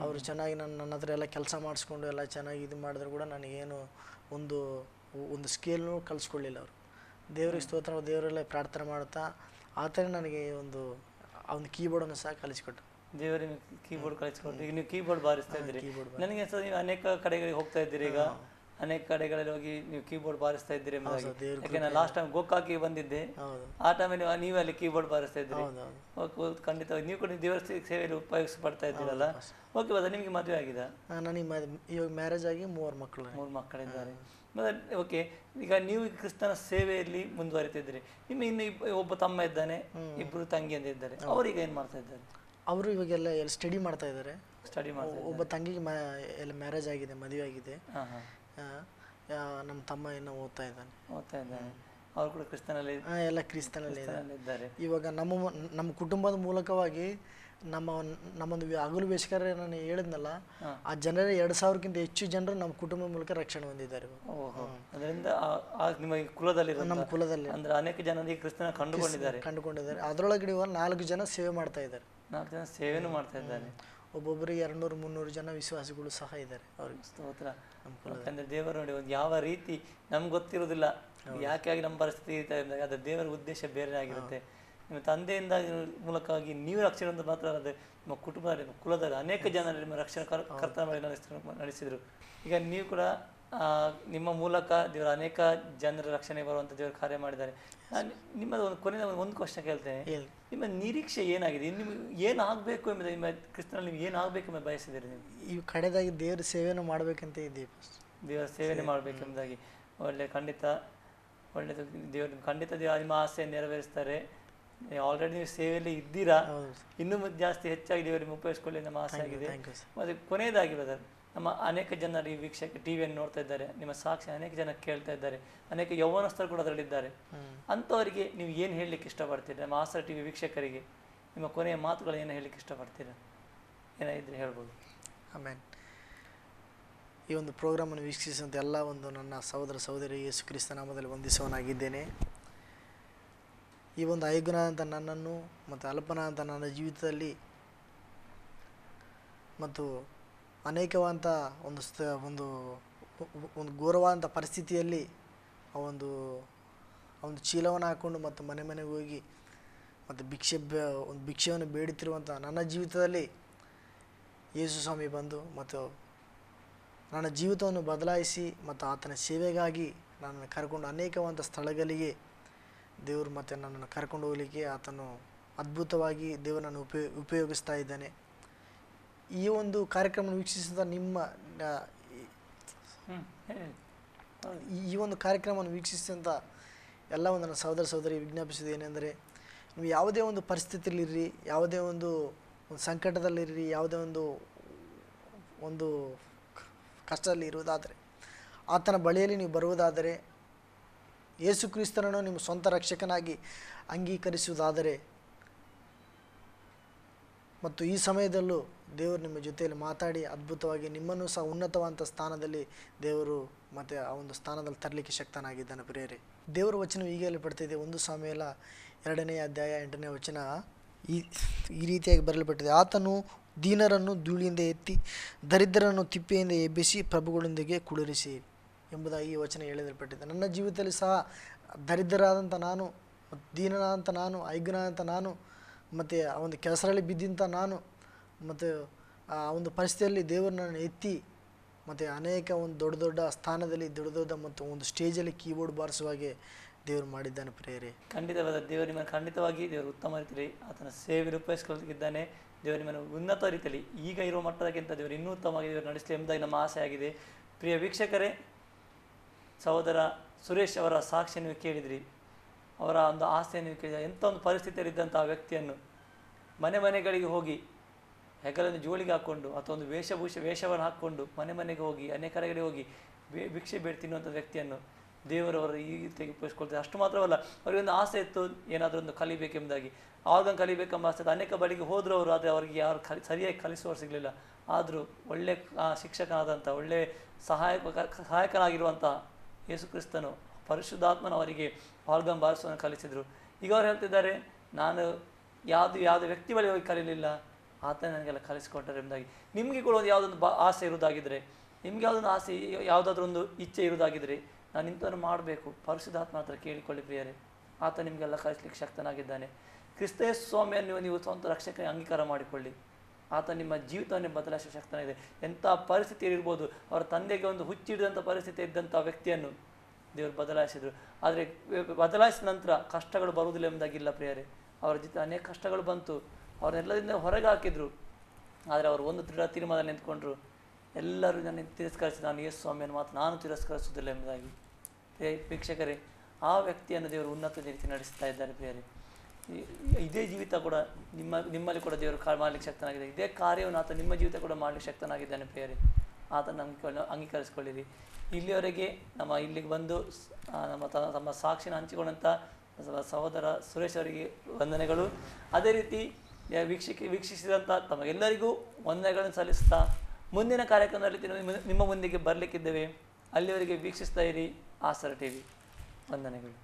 S2: ಅವರು ಚೆನ್ನಾಗಿ ನನ್ನ ಹತ್ರ ಎಲ್ಲ ಕೆಲಸ ಮಾಡಿಸ್ಕೊಂಡು ಎಲ್ಲ ಚೆನ್ನಾಗಿ ಇದು ಮಾಡಿದ್ರು ಕೂಡ ನನಗೇನು ಒಂದು ಸ್ಕೇಲ್ನೂ ಕಲಿಸ್ಕೊಳ್ಳಿಲ್ಲ ಅವರು. ದೇವರಿಗೆ ಸ್ತೋತ್ರ, ದೇವರೆಲ್ಲ ಪ್ರಾರ್ಥನೆ ಮಾಡ್ತಾ ಆತನೇ ನನಗೆ ಒಂದು ಕೀಬೋರ್ಡನ್ನು ಸಹ ಕಲಿಸಿಕೊಟ್ಟ.
S1: ದೇವರಿಗೆ ಕೀಬೋರ್ಡ್ ಕಲಿಸ್ಕೊಟ್ಟು ಈಗ ನೀವು ಕೀಬೋರ್ಡ್ ಬಾರಿಸ್ತಾ ಇದ್ದೀರಿ. ನನಗೆ ಸಹ ನೀವು ಅನೇಕ ಕಡೆಗಳಿಗೆ ಹೋಗ್ತಾ ಇದ್ದೀರಿ, ಈಗ ಅನೇಕ ಕಡೆಗಳಲ್ಲಿ ಹೋಗಿ ನೀವು ಕೀಬೋರ್ಡ್ ಬಾರಿಸ್ತಾ ಇದ್ದೀರಿ. ಯಾಕೆ ನಾನು ಲಾಸ್ಟ್ ಟೈಮ್ ಗೋಕಾಕಿಗೆ ಬಂದಿದ್ದೆ, ಆ ಟೈಮಲ್ಲಿ ನೀವು ಅಲ್ಲಿ ಕೀಬೋರ್ಡ್ ಬಾರಿಸ್ತಾ ಇದ್ದೀರಿ. ಓಕೆ, ಖಂಡಿತವಾಗಿ ನೀವು ಕೂಡ ದೇವರ ಸೇವೆಯಲ್ಲಿ ಉಪಯೋಗಿಸಪಡ್ತಾ ಇದ್ದೀರಲ್ಲ. ಓಕೆ ಬದ, ನಿಮಗೆ ಮದುವೆ ಆಗಿದೆ?
S2: ನನಗೆ ಇವಾಗ ಮ್ಯಾರೇಜ್ ಆಗಿ 3
S1: ಮಕ್ಕಳಿದ್ದಾರೆ. ಓಕೆ, ಈಗ ನೀವು ಕ್ರಿಸ್ತನ ಸೇವೆಯಲ್ಲಿ ಮುಂದುವರಿತಿದ್ದೀರಿ. ನಿಮ್ಮ ಇನ್ನು ಒಬ್ಬ ತಮ್ಮ ಇದ್ದಾನೆ, 2 ತಂಗಿಯಂದು ಇದ್ದಾರೆ. ಅವರೀಗ ಏನು ಮಾಡ್ತಾ ಇದ್ದಾರೆ?
S2: ಅವರು ಇವಾಗೆಲ್ಲ ಸ್ಟಡಿ ಮಾಡ್ತಾ ಇದ್ದಾರೆ. ಒಬ್ಬ ತಂಗಿಗೆ ಎಲ್ಲ ಮ್ಯಾರೇಜ್ ಆಗಿದೆ, ಮದುವೆ ಆಗಿದೆ. ನಮ್ಮ ತಮ್ಮ ಇನ್ನೂ ಓದ್ತಾ ಇದ್ದಾನೆ.
S1: ಅವರು ಕೂಡ ಕ್ರಿಸ್ತನಲ್ಲಿ
S2: ಎಲ್ಲ ಕ್ರಿಸ್ತನಲ್ಲಿ ಇದ್ದಾರೆ. ಇವಾಗ ನಮ್ಮ ಕುಟುಂಬದ ಮೂಲಕವಾಗಿ ನಮ್ಮೊಂದು ಹಗಲು ವೇಷಕರ ನಾನು ಹೇಳಿದ್ನಲ್ಲ, ಆ ಜನರ 2000ಕ್ಕಿಂತ ಹೆಚ್ಚು ಜನರು ನಮ್ಮ ಕುಟುಂಬದ ಮೂಲಕ ರಕ್ಷಣೆ ಹೊಂದಿದ್ದಾರೆ.
S1: ಅದರಿಂದ ನಿಮ್ಮ ಕುಲದಲ್ಲಿ,
S2: ನಮ್ಮ ಕುಲದಲ್ಲಿ
S1: ಅಂದ್ರೆ ಅನೇಕ ಜನ ಕ್ರಿಸ್ತನ ಕಂಡುಕೊಂಡಿದ್ದಾರೆ.
S2: ಅದರೊಳಗಡೆ 4 ಜನ ಸೇವೆ ಮಾಡ್ತಾ ಇದ್ದಾರೆ.
S1: 4 ಜನ ಸೇವೆನೂ ಮಾಡ್ತಾ ಇದ್ದಾರೆ.
S2: ಒಬ್ಬೊಬ್ಬರಿಗೆ 200-300 ಜನ ವಿಶ್ವಾಸಿಗಳು ಸಹ ಇದ್ದಾರೆ. ಅವ್ರಿಗೆ
S1: ಸ್ತೋತ್ರ. ಯಾಕಂದ್ರೆ ದೇವರು ನೋಡಿ ಒಂದು ಯಾವ ರೀತಿ ನಮ್ಗೆ ಗೊತ್ತಿರೋದಿಲ್ಲ ಯಾಕೆ ನಮ್ಮ ಪರಿಸ್ಥಿತಿ ಇರ್ತಾ ಇದ್ದಾಗ ಅದರ ದೇವರ ಉದ್ದೇಶ ಬೇರೆ ಆಗಿರುತ್ತೆ. ನಿಮ್ಮ ತಂದೆಯಿಂದ ಮೂಲಕವಾಗಿ ನೀವು ರಕ್ಷಣೆ ಅಂತ ಮಾತ್ರ ಅಲ್ಲದೆ ನಿಮ್ಮ ಕುಟುಂಬದಲ್ಲಿ, ನಿಮ್ಮ ಕುಲದಲ್ಲಿ ಅನೇಕ ಜನರು ನಿಮ್ಮ ರಕ್ಷಣೆ ಕರ್ತವ್ಯ ನಡೆಸಿದರು. ಈಗ ನೀವು ಕೂಡ ನಿಮ್ಮ ಮೂಲಕ ದೇವರ ಅನೇಕ ಜನರ ರಕ್ಷಣೆ ಬರುವಂಥ ದೇವರು ಕಾರ್ಯ ಮಾಡಿದ್ದಾರೆ. ನಾನು ನಿಮ್ಮದು ಕೊನೆಯ ಒಂದು ಕ್ವಶನ್ ಕೇಳ್ತೇನೆ. ನಿಮ್ಮ ನಿರೀಕ್ಷೆ ಏನಾಗಿದೆ? ನಿಮ್ಗೆ ಏನು ಆಗಬೇಕು ಎಂಬುದು, ನಿಮ್ಮ ಕ್ರಿಸ್ತನಲ್ಲಿ ನೀವು ಏನು ಆಗಬೇಕು ಎಂಬ ಬಯಸಿದ್ದೀರಿ? ನೀವು
S2: ಈ ಕಡೆದಾಗಿ ದೇವರ ಸೇವೆಯನ್ನು ಮಾಡಬೇಕಂತ ಇದ್ದೀವಿ.
S1: ದೇವರ ಸೇವೆನೇ ಮಾಡಬೇಕೆಂಬುದಾಗಿ ಒಳ್ಳೆಯದು. ದೇವರು ಖಂಡಿತ ನಿಮ್ಮ ಆಸೆ ನೆರವೇರಿಸ್ತಾರೆ. ಆಲ್ರೆಡಿ ನೀವು ಸೇವೆಯಲ್ಲಿ ಇದ್ದೀರಾ, ಇನ್ನೂ ಜಾಸ್ತಿ ಹೆಚ್ಚಾಗಿ ದೇವರಿಗೆ ಉಪಯೋಗಿಸ್ಕೊಳ್ಳಿ ನಮ್ಮ ಆಸೆ ಆಗಿದೆ. ಮತ್ತು ಕೊನೆಯದಾಗಿ ಬ್ರದರ್, ನಮ್ಮ ಅನೇಕ ಜನರು ಈ ವೀಕ್ಷಕ ಟಿವಿಯನ್ನು ನೋಡ್ತಾ ಇದ್ದಾರೆ, ನಿಮ್ಮ ಸಾಕ್ಷಿ ಅನೇಕ ಜನ ಕೇಳ್ತಾ ಇದ್ದಾರೆ, ಅನೇಕ ಯೌವನಸ್ಥರು ಕೂಡ ಅದರಲ್ಲಿದ್ದಾರೆ. ಅಂಥವರಿಗೆ ನೀವು ಏನು ಹೇಳಲಿಕ್ಕೆ ಇಷ್ಟಪಡ್ತೀರಾ? ನಮ್ಮ ಆಸರ ಟಿವಿ ವೀಕ್ಷಕರಿಗೆ ನಿಮ್ಮ ಕೊನೆಯ ಮಾತುಗಳು ಏನು ಹೇಳಲಿಕ್ಕೆ ಇಷ್ಟಪಡ್ತೀರಾ? ಏನಾಗಿದ್ರೆ ಹೇಳ್ಬೋದು.
S2: ಆಮೇಲೆ ಈ ಒಂದು ಪ್ರೋಗ್ರಾಮನ್ನು ವೀಕ್ಷಿಸಿದಂಥ ಎಲ್ಲ ನನ್ನ ಸಹೋದರ ಸಹೋದರಿ ಯೇಸು ಕ್ರಿಸ್ತ ನಾಮದಲ್ಲಿ ವಂದಿಸುವನಾಗಿದ್ದೇನೆ. ಈ ಒಂದು ಅಯೋಗ್ಯನಾದಂಥ ನನ್ನನ್ನು ಮತ್ತು ಅಲ್ಪನಾದಂಥ ನನ್ನ ಜೀವಿತದಲ್ಲಿ ಮತ್ತು ಅನೇಕವಾದಂಥ ಒಂದು ಘೋರವಾದಂಥ ಪರಿಸ್ಥಿತಿಯಲ್ಲಿ ಒಂದು ಚೀಲವನ್ನು ಹಾಕ್ಕೊಂಡು ಮತ್ತು ಮನೆಗೆ ಹೋಗಿ ಮತ್ತು ಭಿಕ್ಷೆಯನ್ನು ಬೇಡುತ್ತಿರುವಂಥ ನನ್ನ ಜೀವಿತದಲ್ಲಿ ಯೇಸು ಸ್ವಾಮಿ ಬಂದು ಮತ್ತು ನನ್ನ ಜೀವಿತವನ್ನು ಬದಲಾಯಿಸಿ ಮತ್ತು ಆತನ ಸೇವೆಗಾಗಿ ನನ್ನನ್ನು ಕರ್ಕೊಂಡು ಅನೇಕವಾದಂಥ ಸ್ಥಳಗಳಿಗೆ ದೇವರು ಮತ್ತು ನನ್ನನ್ನು ಕರ್ಕೊಂಡು ಹೋಗಲಿಕ್ಕೆ ಆತನು ಅದ್ಭುತವಾಗಿ ದೇವರನ್ನು ಉಪಯೋಗಿಸ್ತಾ ಇದ್ದಾನೆ. ಈ ಒಂದು ಕಾರ್ಯಕ್ರಮ ವೀಕ್ಷಿಸಿದ ಈ ಒಂದು ಕಾರ್ಯಕ್ರಮವನ್ನು ವೀಕ್ಷಿಸಿದಂಥ ಎಲ್ಲ ನನ್ನ ಸಹೋದರ ಸಹೋದರಿ ವಿಜ್ಞಾಪಿಸಿದ ಏನೆಂದರೆ, ನೀವು ಯಾವುದೇ ಒಂದು ಪರಿಸ್ಥಿತಿಯಲ್ಲಿರ್ರಿ, ಯಾವುದೇ ಒಂದು ಸಂಕಟದಲ್ಲಿರ್ರಿ, ಯಾವುದೇ ಒಂದು ಕಷ್ಟದಲ್ಲಿ ಇರುವುದಾದರೆ, ಆತನ ಬಳಿಯಲ್ಲಿ ನೀವು ಬರುವುದಾದರೆ, ಯೇಸು ಕ್ರಿಸ್ತನನ್ನು ನಿಮ್ಮ ಸ್ವಂತ ರಕ್ಷಕನಾಗಿ ಅಂಗೀಕರಿಸುವುದಾದರೆ, ಮತ್ತು ಈ ಸಮಯದಲ್ಲೂ ದೇವರು ನಿಮ್ಮ ಜೊತೆಯಲ್ಲಿ ಮಾತಾಡಿ ಅದ್ಭುತವಾಗಿ ನಿಮ್ಮನ್ನು ಸಹ ಉನ್ನತವಾದ ಸ್ಥಾನದಲ್ಲಿ ದೇವರು ಮತ್ತು ಆ ಒಂದು ಸ್ಥಾನದಲ್ಲಿ ತರಲಿಕ್ಕೆ ಶಕ್ತನಾಗಿದ್ದಾನೆ. ಪ್ರಿಯರೇ, ದೇವರ ವಚನ ಹೀಗೆ ಹೇಳಲ್ಪಡ್ತಿದೆ. 1 ಸಾಮುವೇಲ 2ನೇ ಅಧ್ಯಾಯ 8ನೇ ವಚನ ಈ ರೀತಿಯಾಗಿ ಬರೆಯಲ್ಪಟ್ಟಿದೆ. ಆತನು ದೀನರನ್ನು ಧೂಳಿಯಿಂದ ಎತ್ತಿ ದರಿದ್ರರನ್ನು ತಿಪ್ಪೆಯಿಂದ ಎಬ್ಬಿಸಿ ಪ್ರಭುಗಳೊಂದಿಗೆ ಕುಳ್ಳಿರಿಸಿ ಎಂಬುದಾಗಿ ಈ ವಚನ ಹೇಳಲ್ಪಟ್ಟಿದೆ. ನನ್ನ ಜೀವಿತದಲ್ಲಿ ಸಹ ದರಿದ್ರರಾದಂಥ ನಾನು, ದೀನನಾದಂಥ ನಾನು, ಐಗ್ಯನಾದಂಥ ನಾನು, ಮತ್ತು ಆ ಒಂದು ಕೆಸರಲ್ಲಿ ಬಿದ್ದಂಥ ನಾನು, ಮತ್ತು ಆ ಒಂದು ಪರಿಸ್ಥಿತಿಯಲ್ಲಿ ದೇವರು ನನ್ನ ಎತ್ತಿ ಮತ್ತು ಅನೇಕ ಒಂದು ದೊಡ್ಡ ದೊಡ್ಡ ಸ್ಥಾನದಲ್ಲಿ ದೊಡ್ಡ ಮತ್ತು ಒಂದು ಸ್ಟೇಜಲ್ಲಿ ಕೀಬೋರ್ಡ್ ಬಾರಿಸುವಾಗೆ ದೇವರು ಮಾಡಿದ್ದಾನೆ. ಪ್ರಿಯರೇ,
S1: ಖಂಡಿತವಾದ ದೇವರು ನಿಮ್ಮನ್ನು ಖಂಡಿತವಾಗಿ ದೇವರು ಉತ್ತಮ ರೀತಿಯಲ್ಲಿ ಆತನ ಸೇವೆ ರೂಪಿಸಿಕೊಳ್ಳುತ್ತಿದ್ದಾನೆ. ದೇವರು ನಿಮ್ಮನ್ನು ಉನ್ನತ ರೀತಿಯಲ್ಲಿ ಈಗ ಇರುವ ಮಟ್ಟದಕ್ಕಿಂತ ದೇವರು ಇನ್ನೂ ಉತ್ತಮವಾಗಿ ದೇವರು ನಡೆಸಲಿ ಎಂಬುದಾಗಿ ನಮ್ಮ ಆಸೆ ಆಗಿದೆ. ಪ್ರಿಯ ವೀಕ್ಷಕರೇ, ಸಹೋದರ ಸುರೇಶ್ ಅವರ ಸಾಕ್ಷಿ ನೀವು ಕೇಳಿದ್ರಿ, ಅವರ ಒಂದು ಆಸೆಯನ್ನು ನೀವು ಕೇಳಿದ. ಎಂಥ ಒಂದು ಪರಿಸ್ಥಿತಿಯಲ್ಲಿದ್ದಂಥ ಆ ವ್ಯಕ್ತಿಯನ್ನು ಮನೆಗಳಿಗೆ ಹೋಗಿ ಹೆಗಲನ್ನು ಜೋಳಿಗೆ ಹಾಕ್ಕೊಂಡು ಅಥವಾ ಒಂದು ವೇಷವನ್ನು ಹಾಕ್ಕೊಂಡು ಮನೆಗೆ ಹೋಗಿ ಅನೇಕ ಕಡೆಗಳಿಗೆ ಹೋಗಿ ಭಿಕ್ಷೆ ಬೇಡಿ ತಿನ್ನುವಂಥ ವ್ಯಕ್ತಿಯನ್ನು ದೇವರವರು ಈ ರೀತಿಯಾಗಿ ಉಪಯೋಗಿಸ್ಕೊಳ್ತಾರೆ. ಅಷ್ಟು ಮಾತ್ರವಲ್ಲ, ಅವರಿಗೊಂದು ಆಸೆ ಇತ್ತು ಏನಾದರೂ ಒಂದು ಕಲಿಬೇಕೆಂಬುದಾಗಿ. ಆವಾಗ ಕಲಿಬೇಕೆಂಬ ಆಸೆ ಅನೇಕ ಬಳಿಗೆ ಹೋದರೂ ಅವರು, ಆದರೆ ಅವರಿಗೆ ಯಾರು ಸರಿಯಾಗಿ ಕಲಿಸುವವರು ಸಿಗಲಿಲ್ಲ. ಆದರೂ ಒಳ್ಳೆ ಶಿಕ್ಷಕನಾದಂಥ ಒಳ್ಳೆಯ ಸಹಾಯಕನಾಗಿರುವಂಥ ಯೇಸು ಕ್ರಿಸ್ತನು ಪರಿಶುದ್ಧಾತ್ಮನ ಅವರಿಗೆ ಆಲ್ಗಮ್ ಬಾರಿಸುವನ್ನು ಕಲಿಸಿದರು. ಈಗ ಅವ್ರು ಹೇಳ್ತಿದ್ದಾರೆ, ನಾನು ಯಾವುದೇ ವ್ಯಕ್ತಿ ಬಳಿ ಹೋಗಿ ಕಲೀಲಿಲ್ಲ, ಆತ ನನಗೆಲ್ಲ ಕಲಿಸಿಕೊಟ್ಟರು ಎಂಬುದಾಗಿ. ನಿಮಗೆ ಕೂಡ ಒಂದು ಯಾವುದೊಂದು ಆಸೆ ಇರುವುದಾಗಿದ್ದರೆ, ನಿಮಗೆ ಯಾವುದೊಂದು ಆಸೆ, ಯಾವುದಾದ್ರೂ ಒಂದು ಇಚ್ಛೆ ಇರುವುದಾಗಿದ್ದರೆ, ನಾನು ಇಂಥವನ್ನು ಮಾಡಬೇಕು, ಪರಿಶುದ್ಧಾತ್ಮ ಹತ್ರ ಕೇಳಿಕೊಳ್ಳಿ ಪ್ರಿಯರೇ. ಆತ ನಿಮಗೆಲ್ಲ ಕಲಿಸ್ಲಿಕ್ಕೆ ಶಕ್ತನಾಗಿದ್ದಾನೆ. ಕ್ರಿಸ್ತ ಯೇಸು ಸ್ವಾಮಿಯನ್ನು ನೀವು ಸ್ವಂತ ರಕ್ಷಕ ಅಂಗೀಕಾರ ಮಾಡಿಕೊಳ್ಳಿ. ಆತ ನಿಮ್ಮ ಜೀವಿತವನ್ನೇ ಬದಲಾಯಿಸುವ ಶಕ್ತನಾಗಿದೆ. ಎಂಥ ಪರಿಸ್ಥಿತಿಯಲ್ಲಿರ್ಬೋದು, ಅವರ ತಂದೆಗೆ ಒಂದು ಹುಚ್ಚಿಡಿದಂಥ ಪರಿಸ್ಥಿತಿ ಇದ್ದಂಥ ವ್ಯಕ್ತಿಯನ್ನು ದೇವರು ಬದಲಾಯಿಸಿದರು. ಆದರೆ ಬದಲಾಯಿಸಿದ ನಂತರ ಕಷ್ಟಗಳು ಬರುವುದಿಲ್ಲ ಎಂಬುದಾಗಿಲ್ಲ ಪ್ರಿಯರೇ. ಅವರ ಜೊತೆ ಅನೇಕ ಕಷ್ಟಗಳು ಬಂತು, ಅವರೆಲ್ಲದಿಂದ ಹೊರಗೆ ಹಾಕಿದರು. ಆದರೆ ಅವರು ಒಂದು ದೃಢ ತೀರ್ಮಾನ ನಿಂತ್ಕೊಂಡ್ರು, ಎಲ್ಲರೂ ನನ್ನ ತಿರಸ್ಕರಿಸಿ ನಾನು ಯೇಸು ಸ್ವಾಮಿಯನ್ನು ಮಾತ್ರ ನಾನು ತಿರಸ್ಕರಿಸುವುದಿಲ್ಲ ಎಂಬುದಾಗಿ. ವೀಕ್ಷಕರೇ, ಆ ವ್ಯಕ್ತಿಯನ್ನು ದೇವರು ಉನ್ನತ ರೀತಿ ನಡೆಸ್ತಾ ಇದ್ದಾರೆ ಪ್ರಿಯರೇ. ಇದೇ ಜೀವಿತ ಕೂಡ ನಿಮ್ಮಲ್ಲಿ ಕೂಡ ದೇವರು ಮಾಡಲಿಕ್ಕೆ ಶಕ್ತನಾಗಿದೆ. ಇದೇ ಕಾರ್ಯವನ್ನು ಆತ ನಿಮ್ಮ ಜೀವಿತ ಕೂಡ ಮಾಡಲಿಕ್ಕೆ ಶಕ್ತನಾಗಿದ್ದಾನೆ ಪ್ರಿಯರೇ. ಆತ ನಮಗೆ ಅಂಗೀಕರಿಸಿಕೊಳ್ಳಿರಿ. ಇಲ್ಲಿಯವರೆಗೆ ಇಲ್ಲಿಗೆ ಬಂದು ತಮ್ಮ ಸಾಕ್ಷಿನ ಹಂಚಿಕೊಂಡಂಥ ಸಹೋದರ ಸುರೇಶ್ ಅವರಿಗೆ ವಂದನೆಗಳು. ಅದೇ ರೀತಿ ವೀಕ್ಷಿಸಿದಂಥ ತಮಗೆಲ್ಲರಿಗೂ ವಂದನೆಗಳನ್ನು ಸಲ್ಲಿಸ್ತಾ ಮುಂದಿನ ಕಾರ್ಯಕ್ರಮದಲ್ಲಿ ನಿಮ್ಮ ಮುಂದಿಗೆ ಬರಲಿಕ್ಕಿದ್ದೇವೆ. ಅಲ್ಲಿವರೆಗೆ ವೀಕ್ಷಿಸ್ತಾ ಇರಿ ಆಸರ ಟಿವಿ. ವಂದನೆಗಳು.